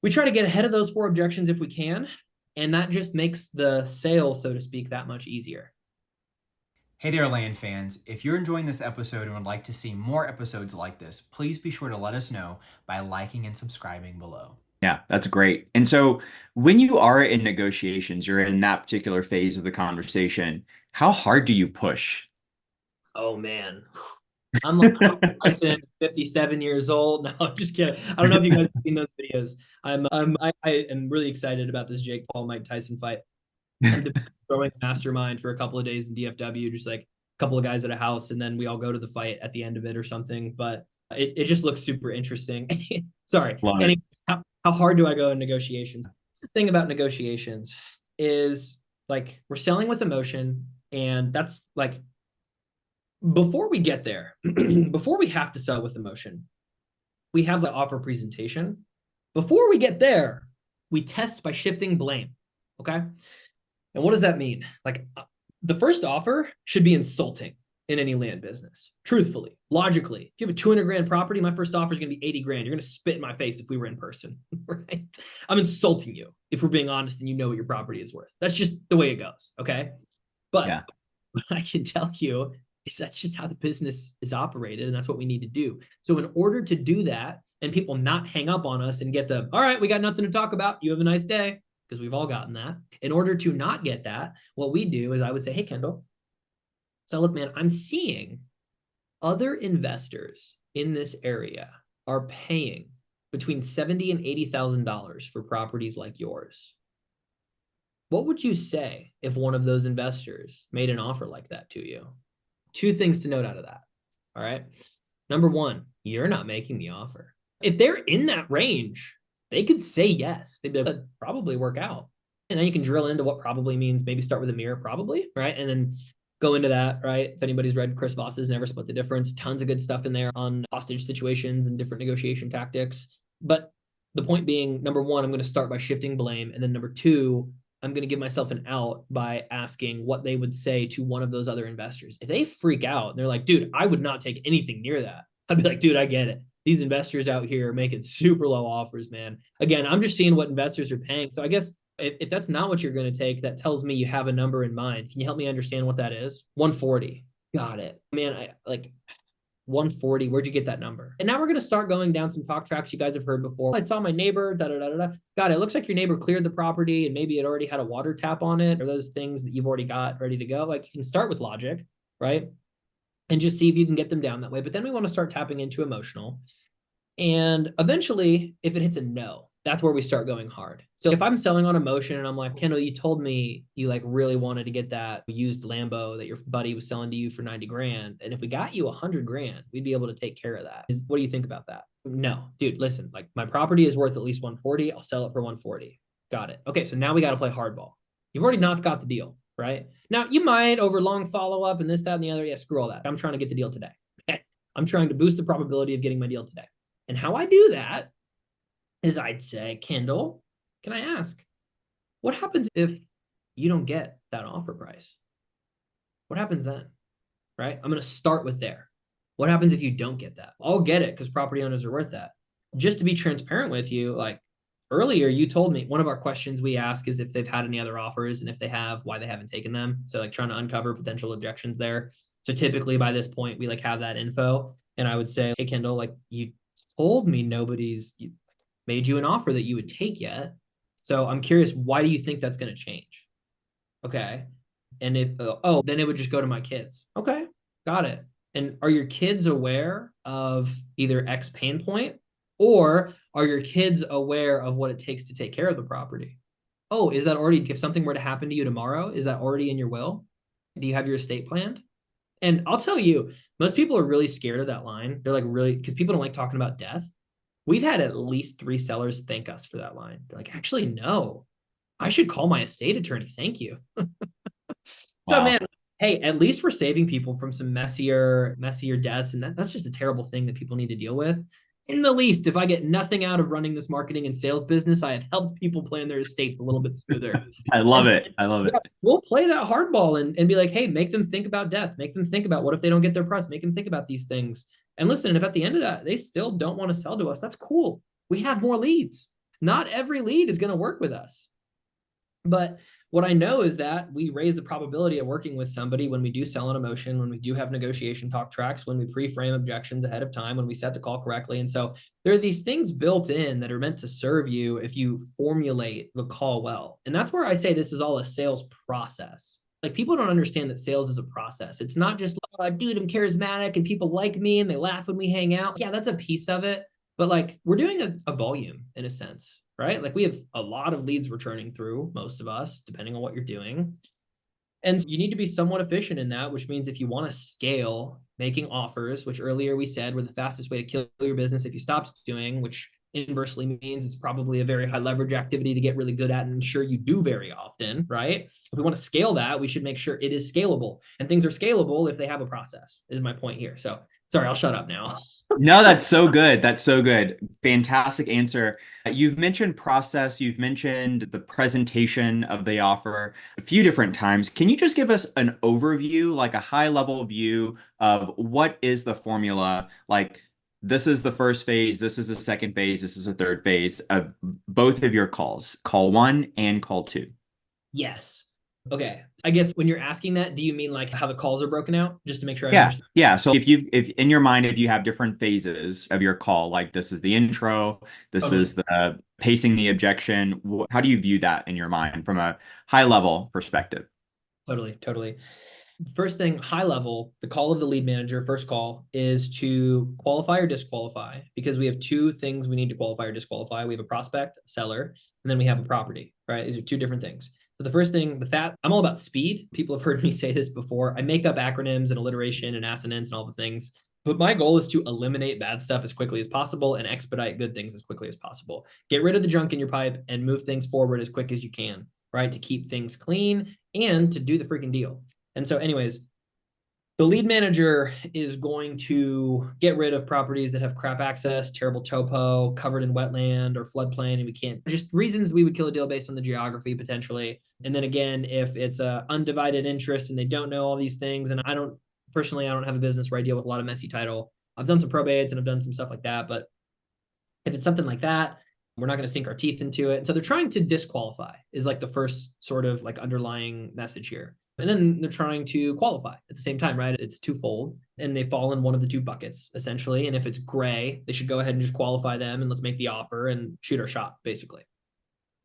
we try to get ahead of those 4 objections if we can, and that just makes the sale, so to speak, that much easier. Hey there, land fans. If you're enjoying this episode and would like to see more episodes like this, please be sure to let us know by liking and subscribing below. Yeah, that's great. And so when you are in negotiations, you're in that particular phase of the conversation, how hard do you push? Oh, man. I'm like 57 years old. No, I'm just kidding. I don't know if you guys have seen those videos. I am really excited about this Jake Paul Mike Tyson fight. I'm throwing a mastermind for a couple of days in DFW, just like a couple of guys at a house, and then we all go to the fight at the end of it or something. But It just looks super interesting. Sorry. Love it. Anyways, how hard do I go in negotiations? The thing about negotiations is like we're selling with emotion, and that's like before we get there, before we have to sell with emotion, we have the offer presentation. Before we get there, we test by shifting blame. Okay. And what does that mean? Like the first offer should be insulting in any land business. Truthfully, logically, if you have a 200 grand property, my first offer is going to be 80 grand. You're going to spit in my face if we were in person, right? I'm insulting you if we're being honest and you know what your property is worth. That's just the way it goes. Okay. But Yeah. what I can tell you is that's just how the business is operated. And that's what we need to do. So in order to do that and people not hang up on us and get the, all right, we got nothing to talk about. You have a nice day. Because we've all gotten that. In order to not get that, what we do is I would say, hey, Kendall, so look, man, I'm seeing other investors in this area are paying between $70,000 and $80,000 for properties like yours. What would you say if one of those investors made an offer like that to you? Two things to note out of that. All right. Number one, you're not making the offer. If they're in that range, they could say yes. They'd be able to probably work out. And then you can drill into what probably means. Maybe start with a mirror, probably, right? And then go into that, right? If anybody's read Chris Voss's Never Split the Difference, tons of good stuff in there on hostage situations and different negotiation tactics. But the point being, number one, I'm going to start by shifting blame. And then number two, I'm going to give myself an out by asking what they would say to one of those other investors. If they freak out and they're like, dude, I would not take anything near that. I'd be like, dude, I get it. These investors out here are making super low offers, man. Again, I'm just seeing what investors are paying. So I guess if that's not what you're going to take, that tells me you have a number in mind. Can you help me understand what that is? 140. Got it. Man, I like 140. Where'd you get that number? And now we're going to start going down some talk tracks you guys have heard before. I saw my neighbor, God, it looks like your neighbor cleared the property and maybe it already had a water tap on it, or those things that you've already got ready to go. Like you can start with logic, right? And just see if you can get them down that way. But then we want to start tapping into emotional. And eventually, if it hits a no, that's where we start going hard. So if I'm selling on emotion and I'm like, Kendall, you told me you like really wanted to get that used Lambo that your buddy was selling to you for 90 grand. And if we got you 100 grand, we'd be able to take care of that. What do you think about that? No, dude, listen, like my property is worth at least 140. I'll sell it for 140. Got it. Okay. So now we got to play hardball. You've already not got the deal, right? Now you might over long follow-up and this, that, and the other. Yeah, screw all that. I'm trying to get the deal today. Okay. I'm trying to boost the probability of getting my deal today. And how I do that is I'd say, Kendall, can I ask, what happens if you don't get that offer price? What happens then? Right? I'm going to start with there. What happens if you don't get that? I'll get it because property owners are worth that. Just to be transparent with you, like earlier, you told me one of our questions we ask is if they've had any other offers, and if they have, why they haven't taken them. So like trying to uncover potential objections there. So typically by this point, we like have that info. And I would say, hey, Kendall, like you told me nobody's made you an offer that you would take yet. So I'm curious, why do you think that's going to change? Okay. And then it would just go to my kids. Okay. Got it. And are your kids aware of either X pain point, or are your kids aware of what it takes to take care of the property? Oh, is that already, if something were to happen to you tomorrow, is that already in your will? Do you have your estate planned? And I'll tell you, most people are really scared of that line. They're like really, because people don't like talking about death. We've had at least 3 sellers thank us for that line. They're like, actually, no, I should call my estate attorney. Thank you. So, man, hey, at least we're saving people from some messier deaths. And that's just a terrible thing that people need to deal with. In the least, if I get nothing out of running this marketing and sales business, I have helped people plan their estates a little bit smoother. I love it. I love it. Yeah, we'll play that hardball and be like, hey, make them think about death. Make them think about what if they don't get their price. Make them think about these things. And listen, if at the end of that, they still don't want to sell to us, that's cool. We have more leads. Not every lead is going to work with us. But what I know is that we raise the probability of working with somebody when we do sell on emotion, when we do have negotiation talk tracks, when we pre-frame objections ahead of time, when we set the call correctly. And so there are these things built in that are meant to serve you if you formulate the call well. And that's where I say this is all a sales process. Like people don't understand that sales is a process. It's not just, oh, dude, I'm charismatic and people like me and they laugh when we hang out. Yeah, that's a piece of it. But like we're doing a volume in a sense, right? Like we have a lot of leads we're churning through, most of us, depending on what you're doing. And you need to be somewhat efficient in that, which means if you want to scale making offers, which earlier we said were the fastest way to kill your business if you stopped doing, which inversely means it's probably a very high leverage activity to get really good at and ensure you do very often, right? If we want to scale that, we should make sure it is scalable. And things are scalable if they have a process, is my point here. So sorry, I'll shut up now. No, that's so good. That's so good. Fantastic answer. You've mentioned process, you've mentioned the presentation of the offer a few different times. Can you just give us an overview, like a high level view of what is the formula? Like, this is the first phase, this is the second phase, this is the third phase of both of your calls, call one and call two. Yes. Okay. I guess when you're asking that, do you mean like how the calls are broken out? Just to make sure I Yeah. understand. Yeah. So if in your mind, if you have different phases of your call, like this is the intro, this Totally. is the pacing the objection, how do you view that in your mind from a high level perspective? Totally. First thing, high level, the call of the lead manager, first call, is to qualify or disqualify, because we have two things we need to qualify or disqualify. We have a prospect, a seller, and then we have a property, right? These are two different things. So the first thing, I'm all about speed. People have heard me say this before. I make up acronyms and alliteration and assonance and all the things. But my goal is to eliminate bad stuff as quickly as possible and expedite good things as quickly as possible. Get rid of the junk in your pipe and move things forward as quick as you can, right? To keep things clean and to do the freaking deal. And so anyways, the lead manager is going to get rid of properties that have crap access, terrible topo, covered in wetland or floodplain, and we can't, just reasons we would kill a deal based on the geography potentially. And then again, if it's a undivided interest and they don't know all these things, and I don't have a business where I deal with a lot of messy title. I've done some probates and I've done some stuff like that, but if it's something like that, we're not going to sink our teeth into it. And so they're trying to disqualify is like the first sort of like underlying message here. And then they're trying to qualify at the same time, right? It's twofold and they fall in one of the two buckets essentially. And if it's gray, they should go ahead and just qualify them and let's make the offer and shoot our shot basically.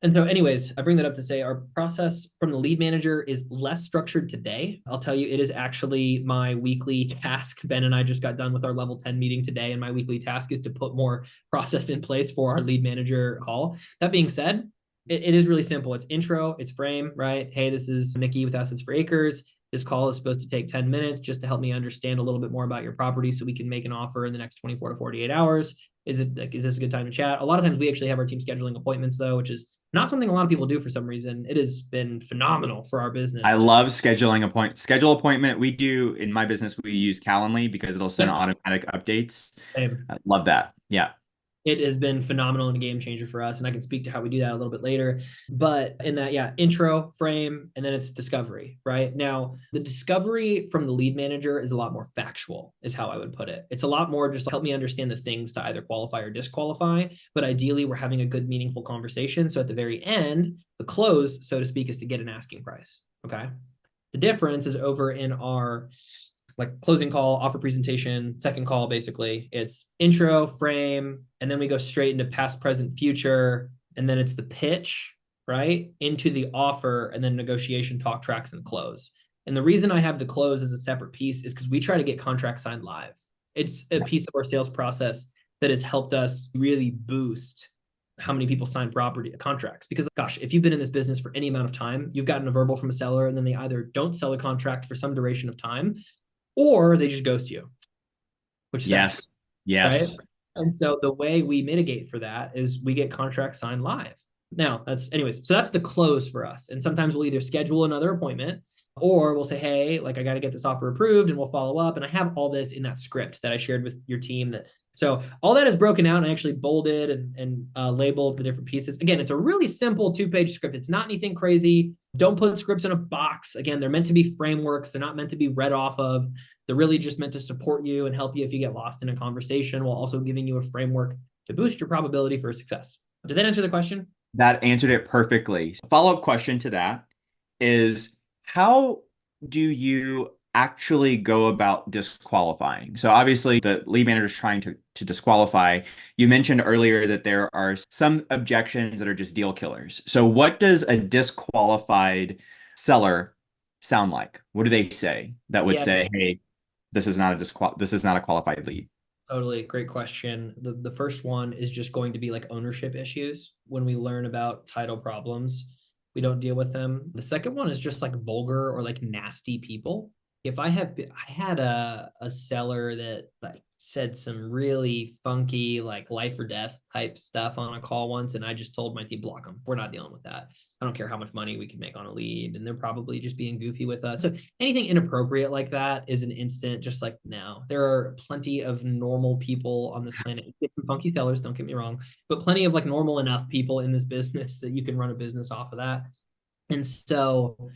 And so anyways, I bring that up to say our process from the lead manager is less structured today. I'll tell you, it is actually my weekly task. Ben and I just got done with our level 10 meeting today, and my weekly task is to put more process in place for our lead manager call. That being said, it is really simple. It's intro, it's frame, right? Hey, this is Nikki with Assets for Acres. This call is supposed to take 10 minutes just to help me understand a little bit more about your property so we can make an offer in the next 24 to 48 hours. Is this a good time to chat? A lot of times we actually have our team scheduling appointments though, which is not something a lot of people do for some reason. It has been phenomenal for our business. I love scheduling schedule appointment. We do in my business, we use Calendly because it'll send automatic updates. Same. I love that. Yeah. It has been phenomenal and a game changer for us. And I can speak to how we do that a little bit later. But in that, yeah, intro, frame, and then it's discovery, right? Now, the discovery from the lead manager is a lot more factual, is how I would put it. It's a lot more just help me understand the things to either qualify or disqualify. But ideally, we're having a good, meaningful conversation. So at the very end, the close, so to speak, is to get an asking price. Okay. The difference is over in our like closing call, offer presentation, second call, basically. It's intro, frame, and then we go straight into past, present, future. And then it's the pitch, right? Into the offer, and then negotiation, talk tracks, and close. And the reason I have the close as a separate piece is because we try to get contracts signed live. It's a piece of our sales process that has helped us really boost how many people sign property contracts. Because gosh, if you've been in this business for any amount of time, you've gotten a verbal from a seller and then they either don't sell a contract for some duration of time, or they just ghost you, which yes, sucks, yes. right? And so the way we mitigate for that is we get contracts signed live. Now, so that's the close for us. And sometimes we'll either schedule another appointment or we'll say, hey, like I got to get this offer approved and we'll follow up. And I have all this in that script that I shared with your team. So all that is broken out and I actually bolded and labeled the different pieces. Again, it's a really simple 2-page script. It's not anything crazy. Don't put scripts in a box. Again, they're meant to be frameworks. They're not meant to be read off of. They're really just meant to support you and help you if you get lost in a conversation while also giving you a framework to boost your probability for success. Did that answer the question? That answered it perfectly. Follow-up question to that is how do you actually go about disqualifying? So obviously the lead manager is trying to disqualify. You mentioned earlier that there are some objections that are just deal killers. So what does a disqualified seller sound like? What do they say that would say, hey, this is not a qualified lead? Totally. Great question. The first one is just going to be like ownership issues. When we learn about title problems, We don't deal with them. The second one is just like vulgar or like nasty people. If I had a seller that like said some really funky like life or death type stuff on a call once, and I just told my team, block them. We're not dealing with that. I don't care how much money we can make on a lead, and they're probably just being goofy with us. So anything inappropriate like that is an instant, just like, no. There are plenty of normal people on this planet. Get some funky sellers, don't get me wrong, but plenty of like normal enough people in this business that you can run a business off of that. And so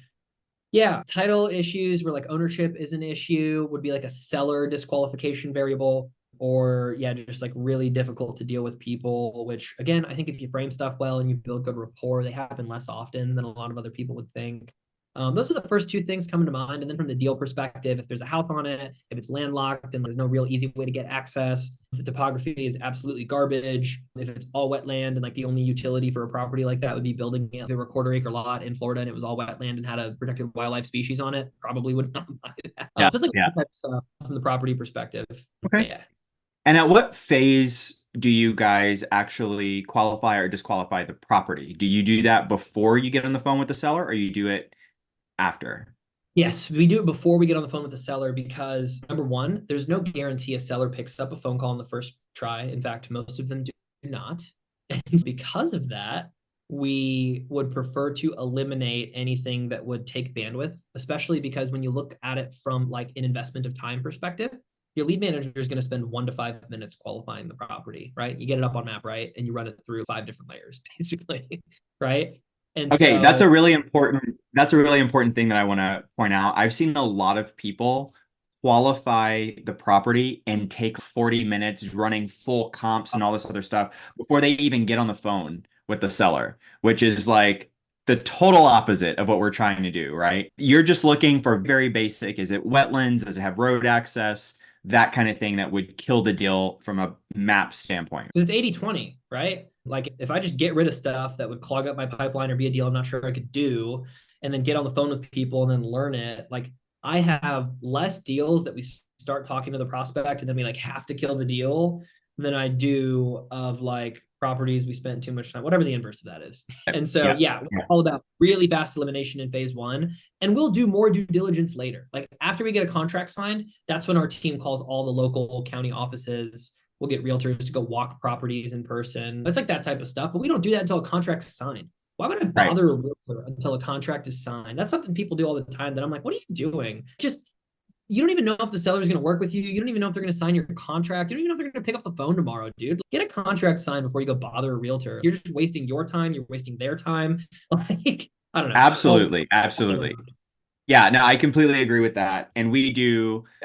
yeah, title issues where like ownership is an issue would be like a seller disqualification variable, or yeah, just like really difficult to deal with people, which again, I think if you frame stuff well and you build good rapport, they happen less often than a lot of other people would think. Those are the first two things coming to mind. And then from the deal perspective, if there's a house on it, if it's landlocked and there's no real easy way to get access, if the topography is absolutely garbage, if it's all wetland and like the only utility for a property like that would be building it, if it were a quarter-acre lot in Florida and it was all wetland and had a protected wildlife species on it, probably would not buy that. Just like that type of stuff from the property perspective. Okay. Yeah. And at what phase do you guys actually qualify or disqualify the property? Do you do that before you get on the phone with the seller, or you do it after? Yes, we do it before we get on the phone with the seller because number one, there's no guarantee a seller picks up a phone call on the first try. In fact, most of them do not. And because of that, we would prefer to eliminate anything that would take bandwidth, especially because when you look at it from like an investment of time perspective, your lead manager is going to spend 1 to 5 minutes qualifying the property, right? You get it up on map, right? And you run it through 5 different layers, basically, right? And Okay, so, that's a really important thing that I want to point out. I've seen a lot of people qualify the property and take 40 minutes running full comps and all this other stuff before they even get on the phone with the seller, which is like the total opposite of what we're trying to do, right? You're just looking for very basic, is it wetlands? Does it have road access? That kind of thing that would kill the deal from a map standpoint. because it's 80-20, right? Like if I just get rid of stuff that would clog up my pipeline or be a deal I'm not sure I could do, and then get on the phone with people and then learn it, like I have less deals that we start talking to the prospect and then we like have to kill the deal than I do of like properties we spent too much time, whatever the inverse of that is. And so, we're all about really fast elimination in phase one. And we'll do more due diligence later. Like after we get a contract signed, that's when our team calls all the local county offices. We'll get realtors to go walk properties in person. It's like that type of stuff. But we don't do that until a contract's signed. Why would I bother a realtor until a contract is signed? That's something people do all the time that I'm like, what are you doing? Just, you don't even know if the seller is going to work with you. You don't even know if they're going to sign your contract. You don't even know if they're going to pick up the phone tomorrow, dude. Get a contract signed before you go bother a realtor. You're just wasting your time. You're wasting their time. Like, I don't know. Absolutely. Yeah, no, I completely agree with that. And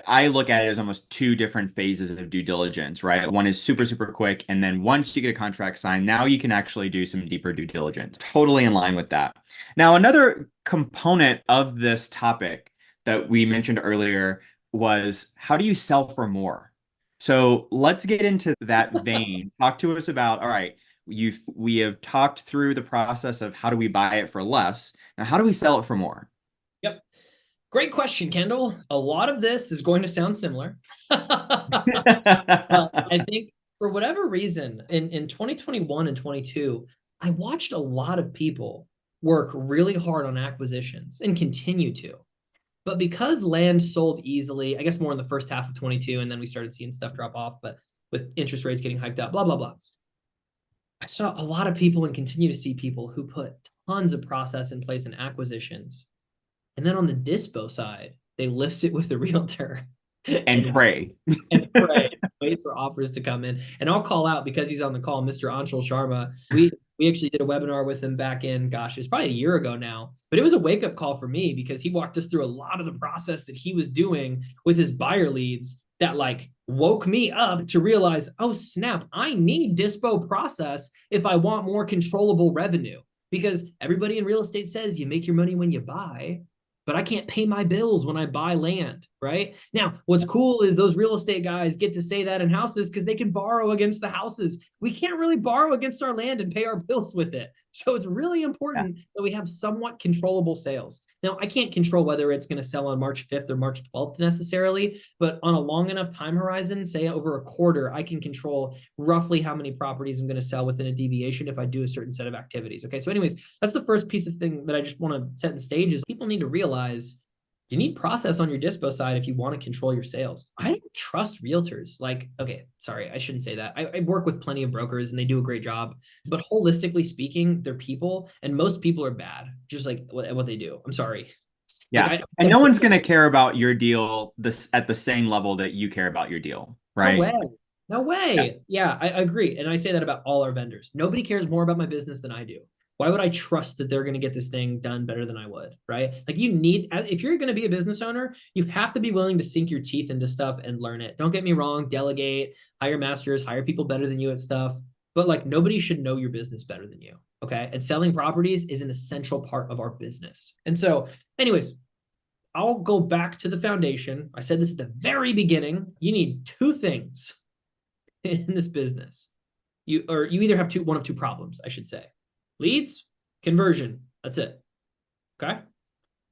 I look at it as almost two different phases of due diligence, right? One is super, super quick. And then once you get a contract signed, now you can actually do some deeper due diligence. Totally in line with that. Now, another component of this topic that we mentioned earlier was, how do you sell for more? So let's get into that vein. Talk to us about, all right, we have talked through the process of how do we buy it for less. Now, how do we sell it for more? Yep. Great question, Kendall. A lot of this is going to sound similar. I think for whatever reason, in 2021 and 22, I watched a lot of people work really hard on acquisitions and continue to. But because land sold easily, I guess more in the first half of 22, and then we started seeing stuff drop off, but with interest rates getting hiked up, blah, blah, blah. I saw a lot of people and continue to see people who put tons of process in place in acquisitions. And then on the Dispo side, they list it with the realtor. And pray. And wait for offers to come in. And I'll call out, because he's on the call, Mr. Ajay Sharma. We actually did a webinar with him back in, gosh, it was probably a year ago now. But it was a wake-up call for me because he walked us through a lot of the process that he was doing with his buyer leads that like woke me up to realize, oh, snap, I need Dispo process if I want more controllable revenue. Because everybody in real estate says you make your money when you buy, but I can't pay my bills when I buy land, right? Now, what's cool is those real estate guys get to say that in houses because they can borrow against the houses. We can't really borrow against our land and pay our bills with it. So it's really important that we have somewhat controllable sales. Now, I can't control whether it's going to sell on March 5th or March 12th necessarily, but on a long enough time horizon, say over a quarter, I can control roughly how many properties I'm going to sell within a deviation if I do a certain set of activities. Okay, so anyways, that's the first piece of thing that I just want to set in stage is people need to realize you need process on your Dispo side if you want to control your sales. I don't trust realtors. Like, okay, sorry, I shouldn't say that. I work with plenty of brokers and they do a great job, but holistically speaking, they're people and most people are bad, just like what they do. I'm sorry. Yeah. Like, and no one's going to care about your deal at the same level that you care about your deal, no right? way. No way. Yeah, I agree. And I say that about all our vendors. Nobody cares more about my business than I do. Why would I trust that they're going to get this thing done better than I would, right? Like you need, if you're going to be a business owner, you have to be willing to sink your teeth into stuff and learn it. Don't get me wrong, delegate, hire masters, hire people better than you at stuff. But like nobody should know your business better than you, okay? And selling properties is an essential part of our business. And so anyways, I'll go back to the foundation. I said this at the very beginning. You need two things in this business. You either have one of two problems, I should say. Leads, conversion. That's it. Okay.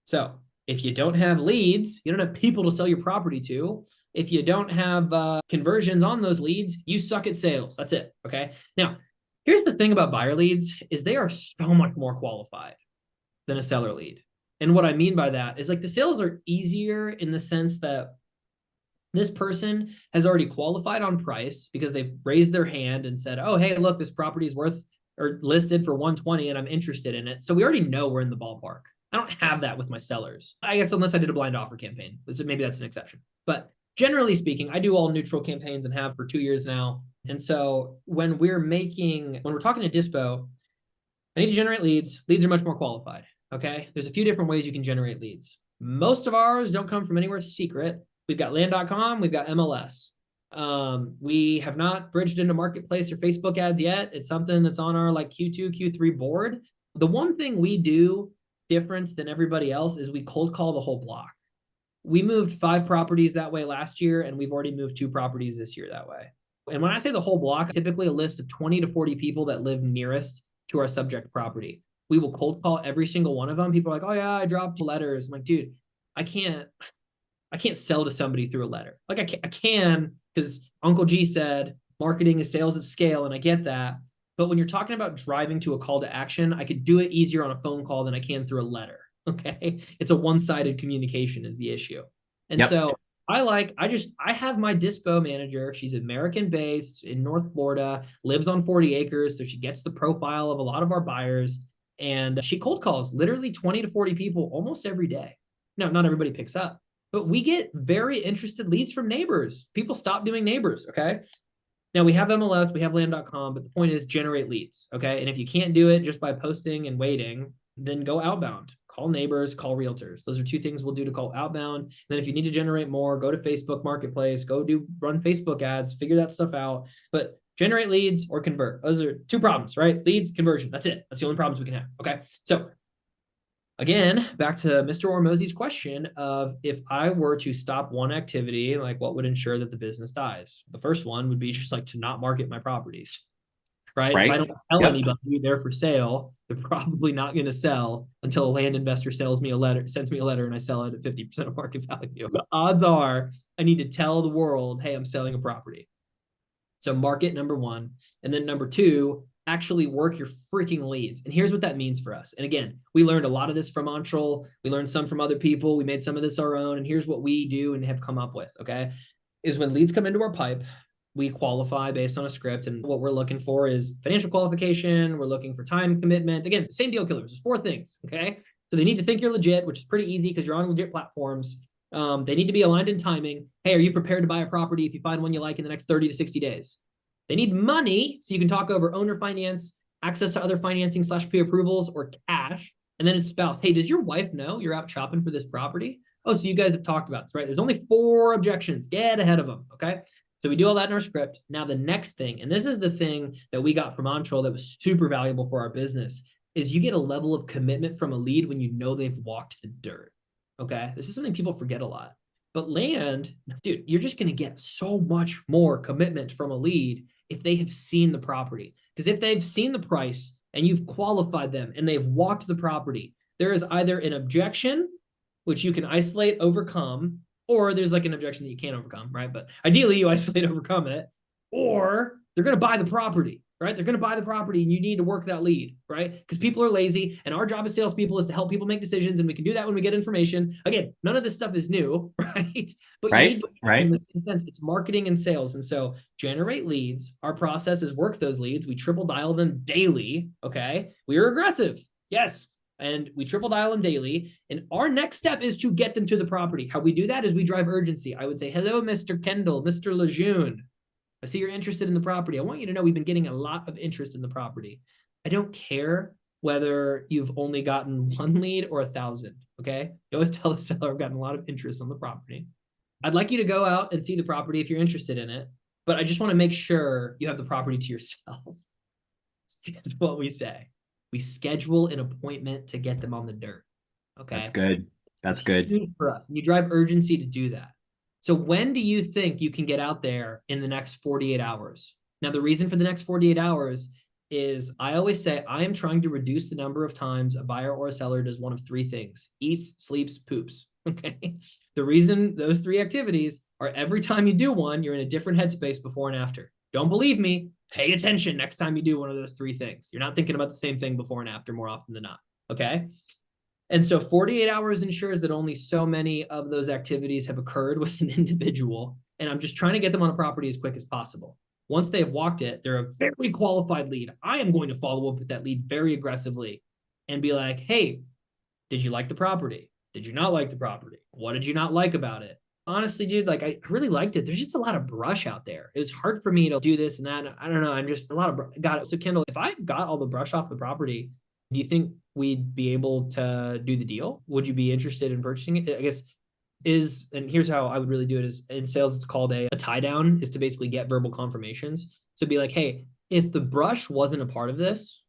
So if you don't have leads, you don't have people to sell your property to. If you don't have conversions on those leads, you suck at sales. That's it. Okay. Now, here's the thing about buyer leads is they are so much more qualified than a seller lead. And what I mean by that is like the sales are easier in the sense that this person has already qualified on price because they've raised their hand and said, oh, hey, look, this property is worth or listed for 120 and I'm interested in it. So we already know we're in the ballpark. I don't have that with my sellers. I guess unless I did a blind offer campaign. So maybe that's an exception. But generally speaking, I do all neutral campaigns and have for 2 years now. And so when we're talking to Dispo, I need to generate leads. Leads are much more qualified. Okay. There's a few different ways you can generate leads. Most of ours don't come from anywhere secret. We've got land.com. We've got MLS. We have not bridged into marketplace or Facebook ads yet. It's something that's on our like Q2, Q3 board. The one thing we do different than everybody else is we cold call the whole block. We moved 5 properties that way last year, and we've already moved 2 properties this year that way. And when I say the whole block, typically a list of 20 to 40 people that live nearest to our subject property. We will cold call every single one of them. People are like, oh yeah, I dropped letters. I'm like, dude, I can't sell to somebody through a letter. Like I can because Uncle G said marketing is sales at scale, and I get that. But when you're talking about driving to a call to action, I could do it easier on a phone call than I can through a letter. Okay. It's a one-sided communication is the issue. And so I have my Dispo manager. She's American based in North Florida, lives on 40 acres. So she gets the profile of a lot of our buyers and she cold calls literally 20 to 40 people almost every day. Now, not everybody picks up, but we get very interested leads from neighbors. People stop doing neighbors. Okay. Now we have MLS, we have land.com, but the point is generate leads. Okay. And if you can't do it just by posting and waiting, then go outbound, call neighbors, call realtors. Those are 2 things we'll do to call outbound. And then if you need to generate more, go to Facebook Marketplace, run Facebook ads, figure that stuff out. But generate leads or convert. Those are 2 problems, right? Leads, conversion. That's it. That's the only problems we can have. Okay. So again, back to Mr. Ormozzi's question of if I were to stop one activity, like what would ensure that the business dies? The first one would be just like to not market my properties, right? If I don't tell anybody they're for sale, they're probably not going to sell until a land investor sends me a letter, and I sell it at 50% of market value. The odds are I need to tell the world, hey, I'm selling a property. So market number 1. And then number 2, actually work your freaking leads. And here's what that means for us. And again, we learned a lot of this from Entrel. We learned some from other people. We made some of this our own. And here's what we do and have come up with, okay, is when leads come into our pipe, we qualify based on a script. And what we're looking for is financial qualification. We're looking for time commitment. Again, the same deal killers. There's 4 things, okay? So they need to think you're legit, which is pretty easy because you're on legit platforms. They need to be aligned in timing. Hey, are you prepared to buy a property if you find one you like in the next 30 to 60 days? They need money, so you can talk over owner finance, access to other financing / pre-approvals, or cash. And then it's spouse. Hey, does your wife know you're out shopping for this property? Oh, so you guys have talked about this, right? There's only 4 objections. Get ahead of them, okay? So we do all that in our script. Now the next thing, and this is the thing that we got from Entrel that was super valuable for our business, is you get a level of commitment from a lead when you know they've walked the dirt, okay? This is something people forget a lot. But land, dude, you're just going to get so much more commitment from a lead if they have seen the property. Because if they've seen the price, and you've qualified them and they've walked the property, there is either an objection, which you can isolate, overcome, or there's like an objection that you can't overcome, right? But ideally you isolate, overcome it, or they're going to buy the property, right? They're going to buy the property and you need to work that lead, right? Because people are lazy and our job as salespeople is to help people make decisions, and we can do that when we get information. Again, none of this stuff is new, right? But Right, you need to, right. in this sense, it's marketing and sales. And so generate leads. Our process is work those leads. We triple dial them daily, okay? We are aggressive, yes. And we triple dial them daily. And our next step is to get them to the property. How we do that is we drive urgency. I would say, hello, Mr. Kendall, Mr. Lejeune. I see you're interested in the property. I want you to know we've been getting a lot of interest in the property. I don't care whether you've only gotten 1 lead or 1,000, okay? You always tell the seller I've gotten a lot of interest on the property. I'd like you to go out and see the property if you're interested in it, but I just want to make sure you have the property to yourself. That's what we say. We schedule an appointment to get them on the dirt, okay? That's good. That's good. For us. You drive urgency to do that. So when do you think you can get out there in the next 48 hours? Now, the reason for the next 48 hours is I always say I am trying to reduce the number of times a buyer or a seller does one of 3 things: eats, sleeps, poops. Okay. The reason those 3 activities are every time you do one, you're in a different headspace before and after. Don't believe me? Pay attention next time you do one of those 3 things. You're not thinking about the same thing before and after more often than not. Okay. And so 48 hours ensures that only so many of those activities have occurred with an individual. And I'm just trying to get them on a property as quick as possible. Once they have walked it, they're a very qualified lead. I am going to follow up with that lead very aggressively and be like, hey, did you like the property? Did you not like the property? What did you not like about it? Honestly, dude, like I really liked it. There's just a lot of brush out there. It was hard for me to do this and that. I don't know. I'm just a lot of got it. So Kendall, if I got all the brush off the property, do you think we'd be able to do the deal? Would you be interested in purchasing it? I guess and here's how I would really do it is in sales, it's called a tie down, is to basically get verbal confirmations. So be like, hey, if the brush wasn't a part of this,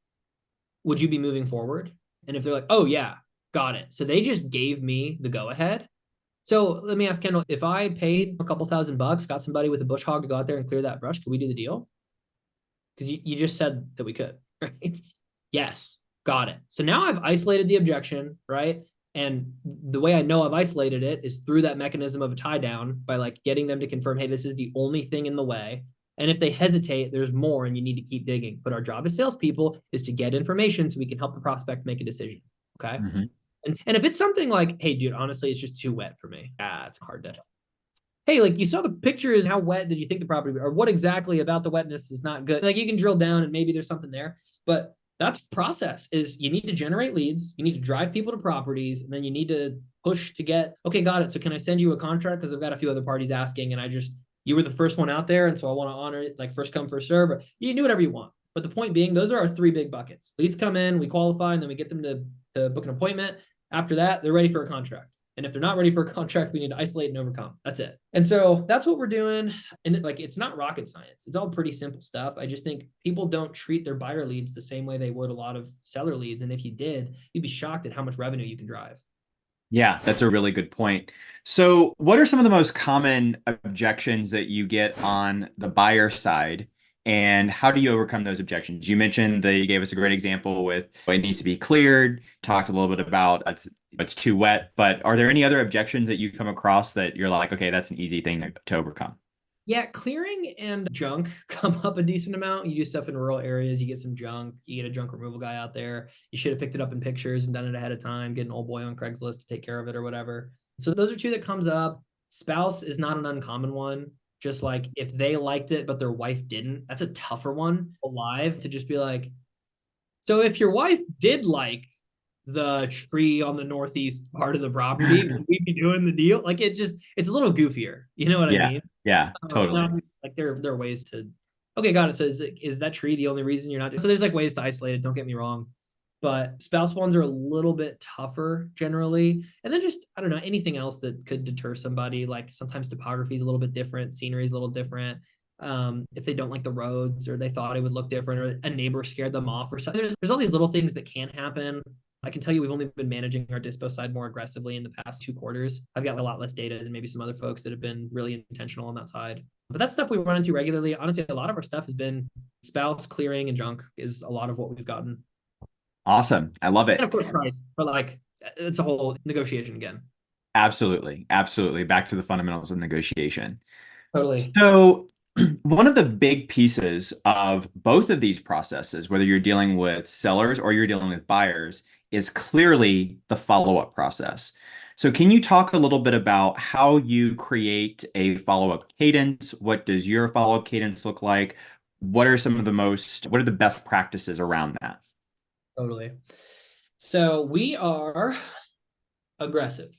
would you be moving forward? And if they're like, oh yeah, got it. So they just gave me the go ahead. So let me ask Kendall, if I paid a couple $1,000, got somebody with a bush hog to go out there and clear that brush, could we do the deal? Because you just said that we could, right? Yes. Got it. So now I've isolated the objection, right? And the way I know I've isolated it is through that mechanism of a tie down by like getting them to confirm, hey, this is the only thing in the way. And if they hesitate, there's more and you need to keep digging. But our job as salespeople is to get information so we can help the prospect make a decision. Okay. Mm-hmm. And if it's something like, hey, dude, honestly, it's just too wet for me. It's hard to. Hey, like you saw the pictures. How wet did you think the property, or what exactly about the wetness is not good? Like you can drill down and maybe there's something there, but that's the process. Is you need to generate leads, you need to drive people to properties, and then you need to push to get, okay, got it. So can I send you a contract? Because I've got a few other parties asking, and you were the first one out there. And so I want to honor it, like first come, first serve. Or you can do whatever you want. But the point being, those are our 3 big buckets. Leads come in, we qualify, and then we get them to book an appointment. After that, they're ready for a contract. And if they're not ready for a contract, we need to isolate and overcome. That's it. And so that's what we're doing. And like, it's not rocket science. It's all pretty simple stuff. I just think people don't treat their buyer leads the same way they would a lot of seller leads. And if you did, you'd be shocked at how much revenue you can drive. Yeah, that's a really good point. So what are some of the most common objections that you get on the buyer side? And how do you overcome those objections? You mentioned that you gave us a great example with it needs to be cleared, talked a little bit about it's too wet, but are there any other objections that you come across that you're like, okay, that's an easy thing to overcome? Yeah, clearing and junk come up a decent amount. You do stuff in rural areas, you get some junk, you get a junk removal guy out there. You should have picked it up in pictures and done it ahead of time, get an old boy on Craigslist to take care of it or whatever. So those are 2 that comes up. Spouse is not an uncommon one. Just like if they liked it, but their wife didn't, that's a tougher one alive to just be like, so if your wife did like the tree on the northeast part of the property, would we be doing the deal? Like it's a little goofier. You know what I mean? Yeah, totally. Like there are ways to, okay, got it. So is that tree the only reason you're not doing? So there's like ways to isolate it. Don't get me wrong. But spouse ones are a little bit tougher generally. And then just, I don't know, anything else that could deter somebody. Like sometimes topography is a little bit different. Scenery is a little different. If they don't like the roads or they thought it would look different or a neighbor scared them off or something. There's all these little things that can happen. I can tell you we've only been managing our Dispo side more aggressively in the past 2 quarters. I've got a lot less data than maybe some other folks that have been really intentional on that side. But that's stuff we run into regularly. Honestly, a lot of our stuff has been spouse clearing and junk is a lot of what we've gotten. Awesome. I love And it. of course, price, but like it's a whole negotiation again. Absolutely. Absolutely. Back to the fundamentals of negotiation. Totally. So, one of the big pieces of both of these processes, whether you're dealing with sellers or you're dealing with buyers, is clearly the follow-up process. So, can you talk a little bit about how you create a follow-up cadence? What does your follow-up cadence look like? What are the best practices around that? Totally. So we are aggressive.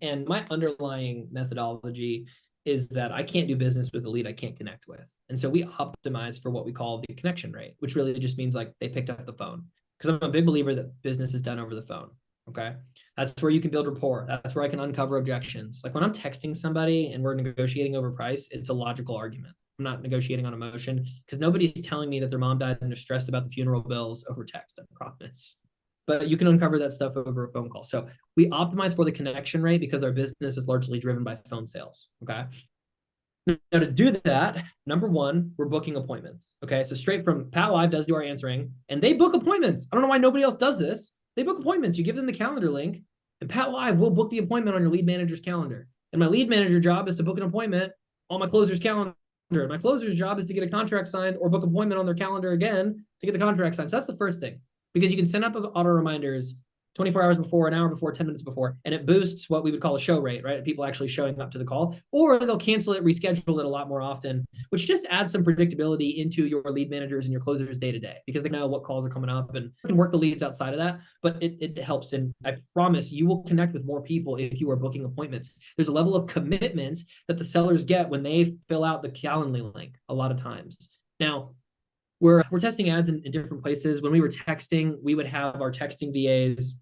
And my underlying methodology is that I can't do business with a lead I can't connect with. And so we optimize for what we call the connection rate, which really just means like they picked up the phone. Because I'm a big believer that business is done over the phone. Okay. That's where you can build rapport. That's where I can uncover objections. Like when I'm texting somebody and we're negotiating over price, it's a logical argument. I'm not negotiating on emotion because nobody's telling me that their mom died and they're stressed about the funeral bills over text, I promise. But you can uncover that stuff over a phone call. So we optimize for the connection rate because our business is largely driven by phone sales. Okay. Now, to do that, number one, we're booking appointments. Okay. So straight from Pat Live does do our answering and they book appointments. I don't know why nobody else does this. They book appointments. You give them the calendar link and Pat Live will book the appointment on your lead manager's calendar. And my lead manager job is to book an appointment on my closer's calendar. My closer's job is to get a contract signed or book an appointment on their calendar again to get the contract signed. So that's the first thing because you can send out those auto reminders 24 hours before, an hour before, 10 minutes before, and it boosts what we would call a show rate, right? People actually showing up to the call, or they'll cancel it, reschedule it a lot more often, which just adds some predictability into your lead managers and your closers day to day because they know what calls are coming up and can work the leads outside of that. But it helps. And I promise you will connect with more people if you are booking appointments. There's a level of commitment that the sellers get when they fill out the Calendly link a lot of times. Now, we're testing ads in different places. When we were texting, we would have our texting VAs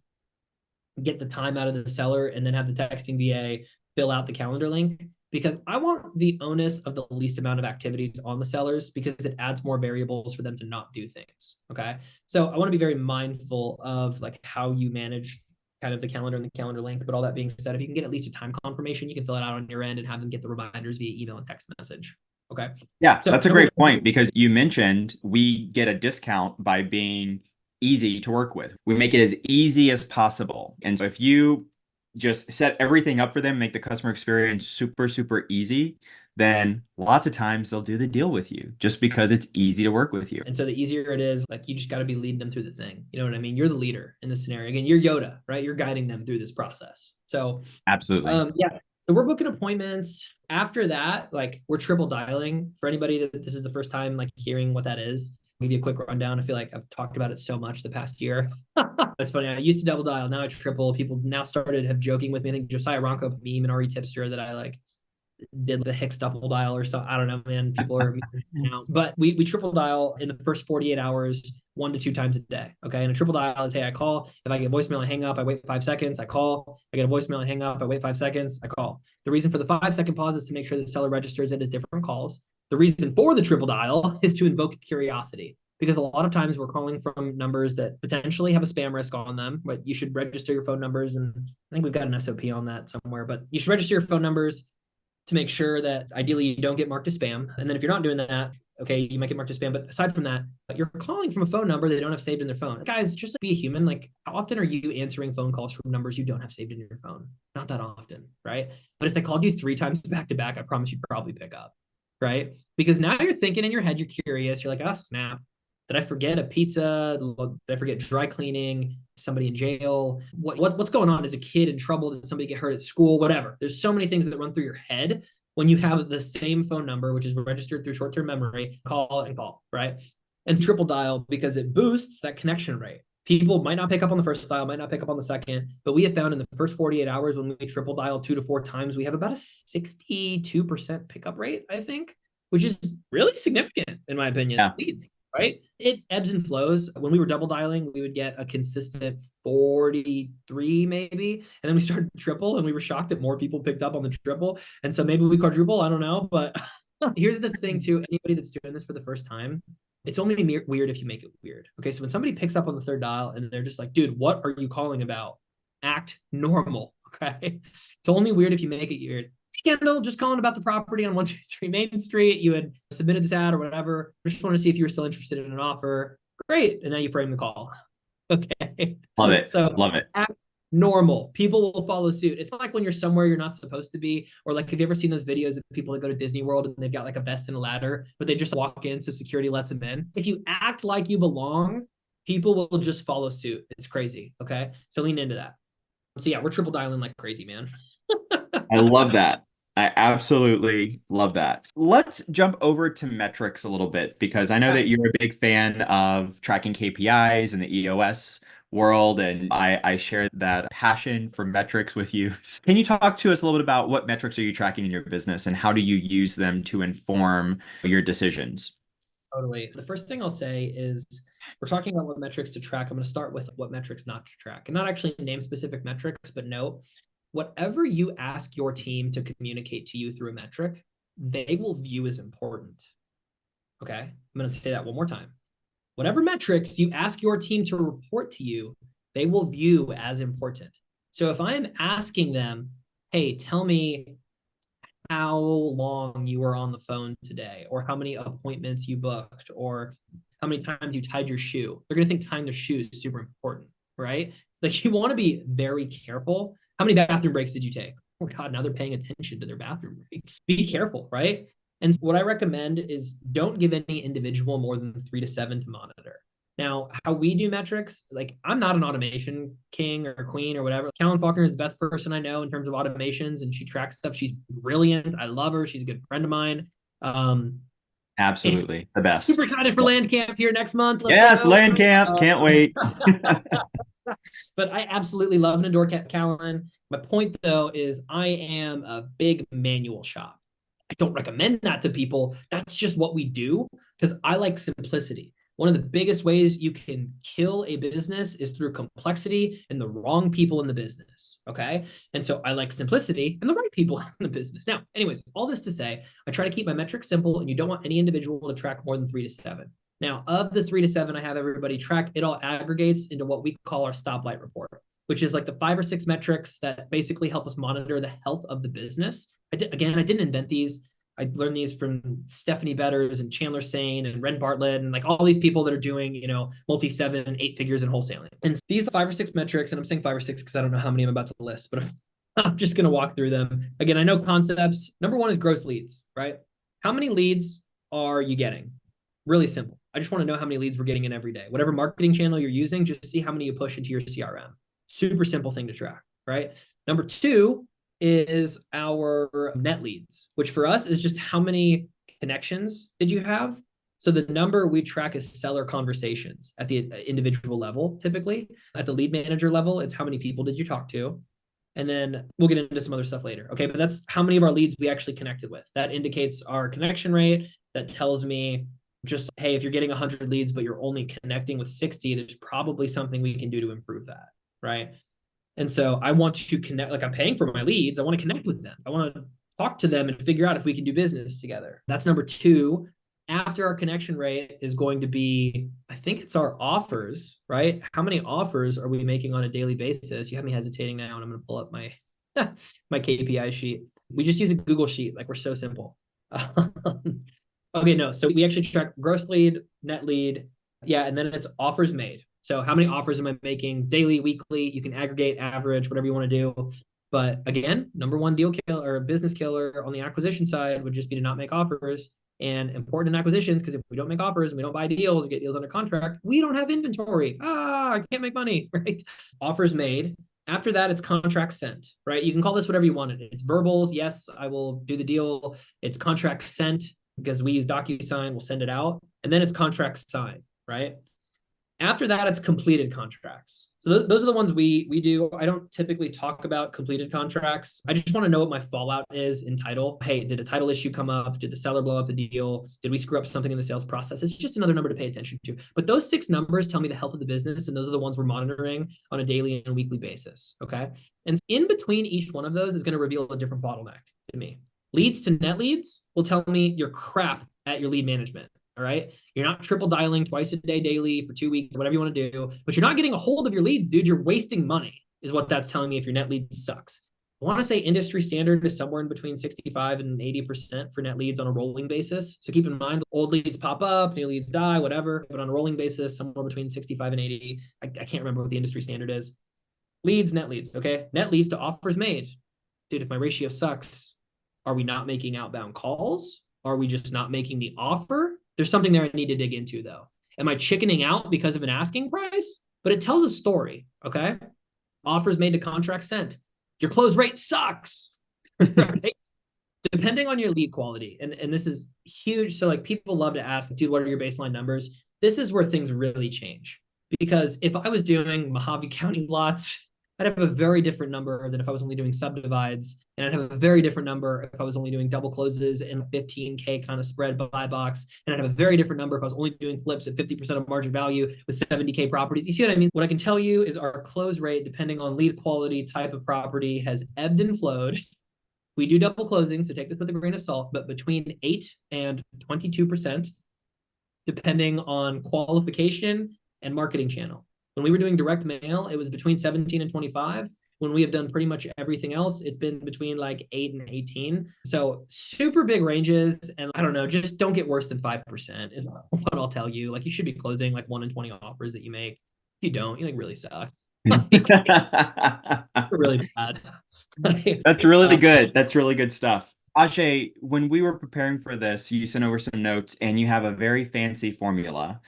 get the time out of the seller and then have the texting VA fill out the calendar link because I want the onus of the least amount of activities on the sellers because it adds more variables for them to not do things. Okay. So I want to be very mindful of like how you manage kind of the calendar and the calendar link. But all that being said, if you can get at least a time confirmation, you can fill it out on your end and have them get the reminders via email and text message. Okay. Yeah, So that's a great point because you mentioned we get a discount by being easy to work with. We make it as easy as possible. And so if you just set everything up for them, make the customer experience super, super easy, then lots of times they'll do the deal with you just because it's easy to work with you. And so the easier it is, like you just got to be leading them through the thing. You know what I mean? You're the leader in this scenario. Again, you're Yoda, right? You're guiding them through this process. So Absolutely. yeah. So we're booking appointments. After that, like we're triple dialing. For anybody that this is the first time like hearing what that is, I'll give you a quick rundown. I feel like I've talked about it so much the past year. It's funny. I used to double dial. Now I triple. People now started have joking with me. I think Josiah Ronco meme and Ari Tipster that I like did the Hicks double dial or so. I don't know, man. People are now, but we triple dial in the first 48 hours, 1 to 2 times a day. Okay. And a triple dial is, hey, I call. If I get voicemail, I hang up. I wait 5 seconds. I call. I get a voicemail, I hang up. I wait 5 seconds. I call. The reason for the 5-second pause is to make sure the seller registers it as different calls. The reason for the triple dial is to invoke curiosity. Because a lot of times we're calling from numbers that potentially have a spam risk on them, but you should register your phone numbers. And I think we've got an SOP on that somewhere, but you should register your phone numbers to make sure that ideally you don't get marked as spam. And then if you're not doing that, okay, you might get marked as spam. But aside from that, you're calling from a phone number they don't have saved in their phone. Guys, just be a human. Like, how often are you answering phone calls from numbers you don't have saved in your phone? Not that often, right? But if they called you 3 times back to back, I promise you'd probably pick up, right? Because now you're thinking in your head, you're curious. You're like, oh, snap. Did I forget a pizza? Did I forget dry cleaning? Somebody in jail? What's going on? Is a kid in trouble? Did somebody get hurt at school? Whatever. There's so many things that run through your head when you have the same phone number, which is registered through short-term memory, call and call, right? And triple dial because it boosts that connection rate. People might not pick up on the first dial, might not pick up on the second, but we have found in the first 48 hours when we triple dial 2 to 4 times, we have about a 62% pickup rate, I think, which is really significant in my opinion. Yeah. Leads. Right? It ebbs and flows. When we were double dialing, we would get a consistent 43 maybe. And then we started triple and we were shocked that more people picked up on the triple. And so maybe we quadruple, I don't know. But here's the thing too, anybody that's doing this for the first time, it's only weird if you make it weird. Okay, so when somebody picks up on the third dial and they're just like, dude, what are you calling about? Act normal, okay? It's only weird if you make it weird. Kendall, just calling about the property on 123 Main Street. You had submitted this ad or whatever. Just want to see if you were still interested in an offer. Great. And then you frame the call. Okay. Love it. So Love it. act normal. People will follow suit. It's not like when you're somewhere you're not supposed to be, or like, have you ever seen those videos of people that go to Disney World and they've got like a vest and a ladder, but they just walk in so security lets them in? If you act like you belong, people will just follow suit. It's crazy. Okay. So lean into that. So yeah, we're triple dialing like crazy, man. I love that. I absolutely love that. Let's jump over to metrics a little bit because I know that you're a big fan of tracking KPIs in the EOS world, and I share that passion for metrics with you. Can you talk to us a little bit about what metrics are you tracking in your business and how do you use them to inform your decisions? Totally. The first thing I'll say is we're talking about what metrics to track. I'm going to start with what metrics not to track and not actually name specific metrics, but no, whatever you ask your team to communicate to you through a metric, they will view as important. Okay. I'm going to say that one more time. Whatever metrics you ask your team to report to you, they will view as important. So if I'm asking them, hey, tell me how long you were on the phone today, or how many appointments you booked, or how many times you tied your shoe, they're going to think tying their shoe is super important, right? Like, you want to be very careful. How many bathroom breaks did you take? Oh God, now they're paying attention to their bathroom breaks. Be careful, right? And what I recommend is don't give any individual more than 3 to 7 to monitor. Now, how we do metrics, like, I'm not an automation king or queen or whatever. Callan Faulkner is the best person I know in terms of automations, and she tracks stuff. She's brilliant. I love her. She's a good friend of mine. Absolutely. The best. Super excited for Land Camp here next month. Yes, Land Camp. Can't wait. But I absolutely love and adore Callan. My point, though, is I am a big manual shop. I don't recommend that to people. That's just what we do because I like simplicity. One of the biggest ways you can kill a business is through complexity and the wrong people in the business. Okay. And so I like simplicity and the right people in the business. Now, anyways, all this to say, I try to keep my metrics simple, and you don't want any individual to track more than 3 to 7. Now, of the 3 to 7, I have everybody track. It all aggregates into what we call our stoplight report, which is like the 5 or 6 metrics that basically help us monitor the health of the business. I didn't invent these. I learned these from Stephanie Betters and Chandler Sane and Ren Bartlett and like all these people that are doing, multi 7 and 8 figures in wholesaling. And these 5 or 6 metrics, and I'm saying 5 or 6 because I don't know how many I'm about to list, but I'm just going to walk through them. Again, I know concepts. Number 1 is gross leads, right? How many leads are you getting? Really simple. I just want to know how many leads we're getting in every day. Whatever marketing channel you're using, just see how many you push into your CRM. Super simple thing to track, right? Number 2 is our net leads, which for us is just how many connections did you have? So the number we track is seller conversations at the individual level. Typically at the lead manager level, it's how many people did you talk to? And then we'll get into some other stuff later. Okay. But that's how many of our leads we actually connected with. That indicates our connection rate. That tells me just, hey, if you're getting 100 leads, but you're only connecting with 60, there's probably something we can do to improve that. Right. And so I want to connect, like, I'm paying for my leads. I want to connect with them. I want to talk to them and figure out if we can do business together. That's number 2. After our connection rate is going to be, I think it's our offers, right? How many offers are we making on a daily basis? You have me hesitating now, and I'm going to pull up my my KPI sheet. We just use a Google sheet. Like, we're so simple. Okay, no. So we actually track gross lead, net lead. Yeah. And then it's offers made. So how many offers am I making daily, weekly? You can aggregate, average, whatever you want to do. But again, number 1 deal killer or business killer on the acquisition side would just be to not make offers. And important in acquisitions, because if we don't make offers and we don't buy deals or get deals under contract, we don't have inventory. I can't make money, right? Offers made. After that, it's contract sent, right? You can call this whatever you want. It's verbals. Yes, I will do the deal. It's contract sent because we use DocuSign. We'll send it out. And then it's contract signed, right? After that, it's completed contracts. So those are the ones we do. I don't typically talk about completed contracts. I just want to know what my fallout is in title. Hey, did a title issue come up? Did the seller blow up the deal? Did we screw up something in the sales process? It's just another number to pay attention to. But those 6 numbers tell me the health of the business, and those are the ones we're monitoring on a daily and weekly basis, okay? And in between each one of those is going to reveal a different bottleneck to me. Leads to net leads will tell me you're crap at your lead management. All right. You're not triple dialing twice a day, daily for 2 weeks, whatever you want to do, but you're not getting a hold of your leads, dude. You're wasting money is what that's telling me if your net lead sucks. I want to say industry standard is somewhere in between 65 and 80% for net leads on a rolling basis. So keep in mind, old leads pop up, new leads die, whatever. But on a rolling basis, somewhere between 65 and 80. I can't remember what the industry standard is. Leads, net leads, okay? Net leads to offers made. Dude, if my ratio sucks, are we not making outbound calls? Are we just not making the offer? There's something there I need to dig into, though. Am I chickening out because of an asking price? But it tells a story, okay? Offers made to contracts sent. Your close rate sucks, right? Depending on your lead quality. And this is huge. So like people love to ask, dude, what are your baseline numbers? This is where things really change. Because if I was doing Mojave County lots, I'd have a very different number than if I was only doing subdivides. And I'd have a very different number if I was only doing double closes in a 15K kind of spread buy box. And I'd have a very different number if I was only doing flips at 50% of margin value with 70K properties. You see what I mean? What I can tell you is our close rate, depending on lead quality, type of property, has ebbed and flowed. We do double closing, so take this with a grain of salt, but between 8 and 22%, depending on qualification and marketing channel. When we were doing direct mail, it was between 17 and 25. When we have done pretty much everything else, it's been between like 8 and 18. So super big ranges. And I don't know, just don't get worse than 5% is what I'll tell you. Like you should be closing like 1 in 20 offers that you make. If you don't, you like really suck. Really bad. That's really good. That's really good stuff. Ajay, when we were preparing for this, you sent over some notes and you have a very fancy formula.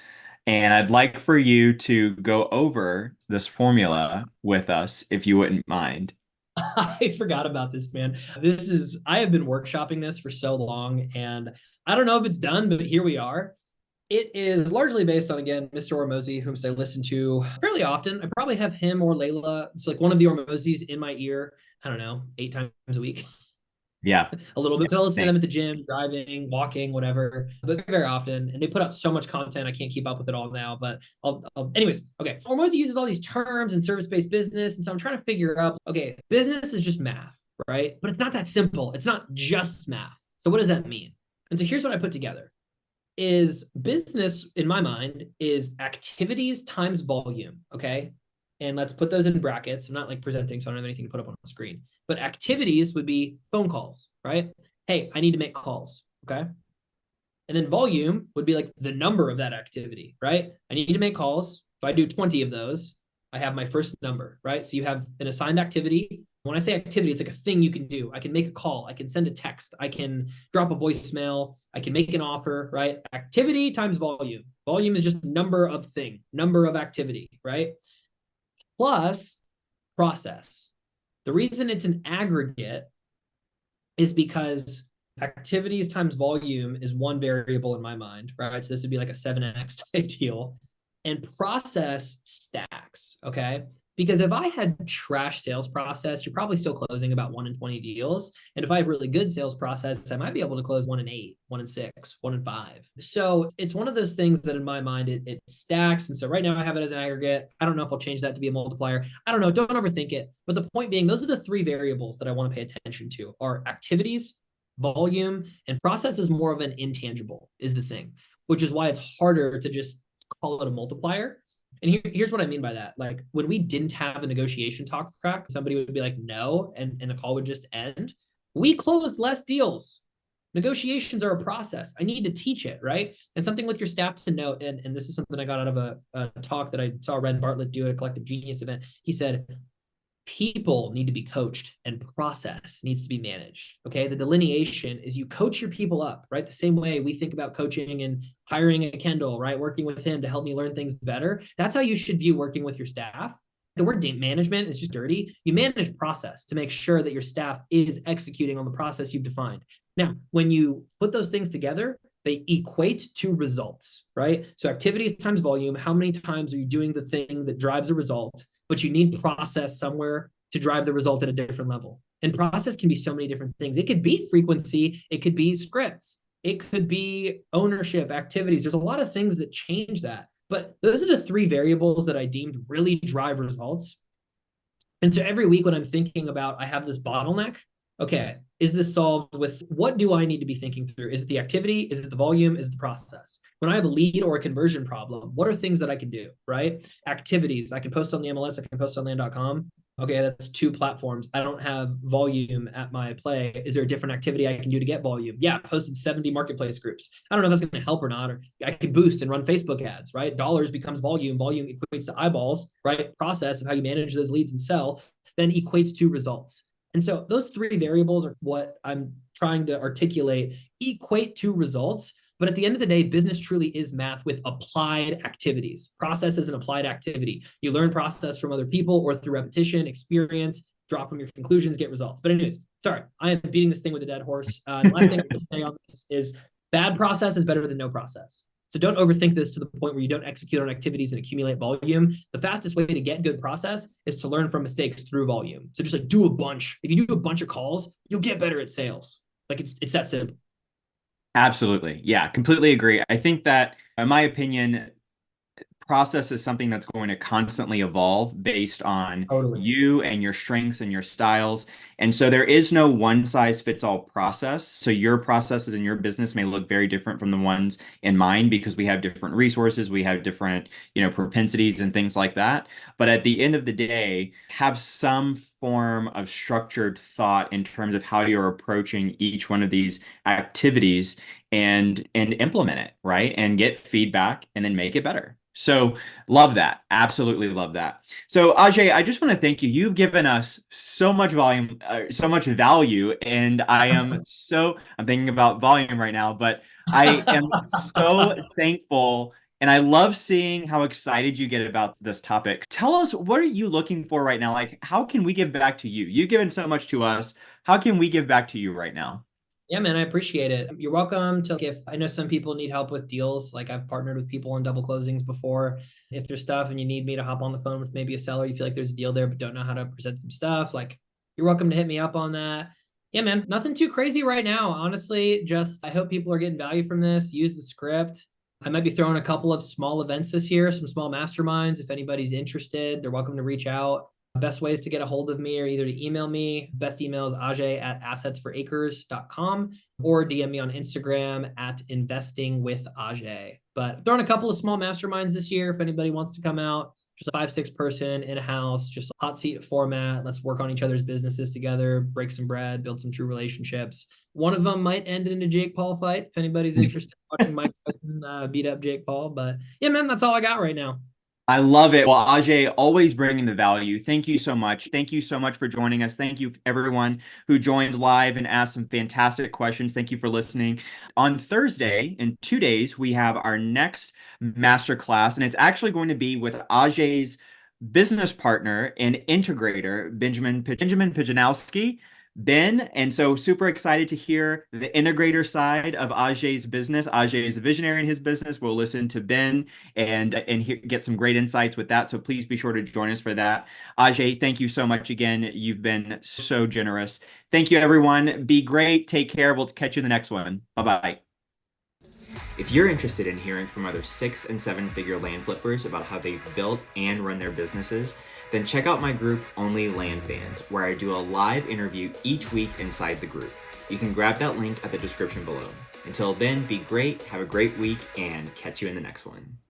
And I'd like for you to go over this formula with us, if you wouldn't mind. I forgot about this, man. I have been workshopping this for so long, and I don't know if it's done, but here we are. It is largely based on, again, Mr. Ormozy, whom I listen to fairly often. I probably have him or Layla. It's like one of the Ormozys in my ear, I don't know, 8 times a week. Yeah. A little bit. I'll listen to them at the gym, driving, walking, whatever, but very often. And they put out so much content, I can't keep up with it all now. But anyways, okay. Ormozy uses all these terms and service-based business. And so I'm trying to figure out, okay, business is just math, right? But it's not that simple. It's not just math. So what does that mean? And so here's what I put together. Is business, in my mind, is activities times volume, okay? And let's put those in brackets. I'm not like presenting, so I don't have anything to put up on the screen. But activities would be phone calls, right? Hey, I need to make calls, okay? And then volume would be like the number of that activity, right? I need to make calls. If I do 20 of those, I have my first number, right? So you have an assigned activity. When I say activity, it's like a thing you can do. I can make a call. I can send a text. I can drop a voicemail. I can make an offer, right? Activity times volume. Volume is just number of thing, number of activity, right? Plus process. The reason it's an aggregate is because activities times volume is one variable in my mind, right? So this would be like a 7x type deal. And process stacks, okay? Because if I had trash sales process, you're probably still closing about 1 in 20 deals. And if I have really good sales process, I might be able to close 1 in 8, 1 in 6, 1 in 5. So it's one of those things that in my mind, it stacks. And so right now I have it as an aggregate. I don't know if I'll change that to be a multiplier. I don't know. Don't overthink it. But the point being, those are the 3 variables that I want to pay attention to are activities, volume, and process is more of an intangible is the thing, which is why it's harder to just call it a multiplier. And here's what I mean by that. Like when we didn't have a negotiation talk track, somebody would be like, no, and the call would just end. We closed less deals. Negotiations are a process. I need to teach it, right? And something with your staff to note, and this is something I got out of a talk that I saw Red Bartlett do at a Collective Genius event. He said, people need to be coached and process needs to be managed. Okay. The delineation is you coach your people up, right? The same way we think about coaching and hiring a Kendall, right? Working with him to help me learn things better. That's how you should view working with your staff. The word management is just dirty. You manage process to make sure that your staff is executing on the process you've defined. Now, when you put those things together, they equate to results, right? So activities times volume, how many times are you doing the thing that drives a result, but you need process somewhere to drive the result at a different level. And process can be so many different things. It could be frequency, it could be scripts, it could be ownership, activities. There's a lot of things that change that. But those are the 3 variables that I deemed really drive results. And so every week when I'm thinking about, I have this bottleneck, okay, is this solved with, what do I need to be thinking through? Is it the activity? Is it the volume? Is it the process? When I have a lead or a conversion problem, what are things that I can do, right? Activities, I can post on the MLS, I can post on land.com. Okay, that's 2 platforms. I don't have volume at my play. Is there a different activity I can do to get volume? Yeah, I posted 70 marketplace groups. I don't know if that's going to help or not. Or I can boost and run Facebook ads, right? Dollars becomes volume. Volume equates to eyeballs, right? Process of how you manage those leads and sell then equates to results. And so those 3 variables are what I'm trying to articulate equate to results. But at the end of the day, business truly is math with applied activities. Process is an applied activity. You learn process from other people or through repetition, experience, draw from your conclusions, get results. But anyways, sorry, I am beating this thing with a dead horse. The last thing I'm going to say on this is bad process is better than no process. So don't overthink this to the point where you don't execute on activities and accumulate volume. The fastest way to get good process is to learn from mistakes through volume. So just like do a bunch. If you do a bunch of calls, you'll get better at sales. Like it's that simple. Absolutely. Yeah, completely agree. I think that, in my opinion, process is something that's going to constantly evolve based on Totally. you and your strengths and your styles. And so there is no one size fits all process. So your processes in your business may look very different from the ones in mine because we have different resources, we have different, propensities and things like that. But at the end of the day, have some form of structured thought in terms of how you're approaching each one of these activities and implement it, right? And get feedback and then make it better. So love that. Absolutely love that. So Ajay, I just want to thank you. You've given us so much volume, so much value, and I'm thinking about volume right now, but I am so thankful. And I love seeing how excited you get about this topic. Tell us, what are you looking for right now? Like, how can we give back to you? You've given so much to us. How can we give back to you right now? Yeah, man, I appreciate it. You're welcome to, if I know some people need help with deals, like I've partnered with people on double closings before. If there's stuff and you need me to hop on the phone with maybe a seller, you feel like there's a deal there, but don't know how to present some stuff, like you're welcome to hit me up on that. Yeah, man, nothing too crazy right now. Honestly, just I hope people are getting value from this. Use the script. I might be throwing a couple of small events this year, some small masterminds. If anybody's interested, they're welcome to reach out. Best ways to get a hold of me are either to email me. Best email is ajay@assetsforacres.com or DM me on Instagram at investingwithajay. But throwing a couple of small masterminds this year if anybody wants to come out. Just a 5, 6 person in a house, just a hot seat format. Let's work on each other's businesses together, break some bread, build some true relationships. One of them might end in a Jake Paul fight if anybody's interested in watching Mike Tyson beat up Jake Paul. But yeah, man, that's all I got right now. I love it. Well, Ajay, always bringing the value. Thank you so much. Thank you so much for joining us. Thank you, everyone who joined live and asked some fantastic questions. Thank you for listening. On Thursday, in 2 days, we have our next masterclass, and it's actually going to be with Ajay's business partner and integrator, Benjamin Pijanowski. Ben, and so super excited to hear the integrator side of Ajay's business. Ajay is a visionary in his business. We'll listen to Ben and get some great insights with that. So please be sure to join us for that. Ajay, thank you so much again. You've been so generous. Thank you, everyone. Be great. Take care. We'll catch you in the next one. Bye-bye. If you're interested in hearing from other 6- and 7-figure land flippers about how they've built and run their businesses, then check out my group, OnlyLandFans, where I do a live interview each week inside the group. You can grab that link at the description below. Until then, be great, have a great week, and catch you in the next one.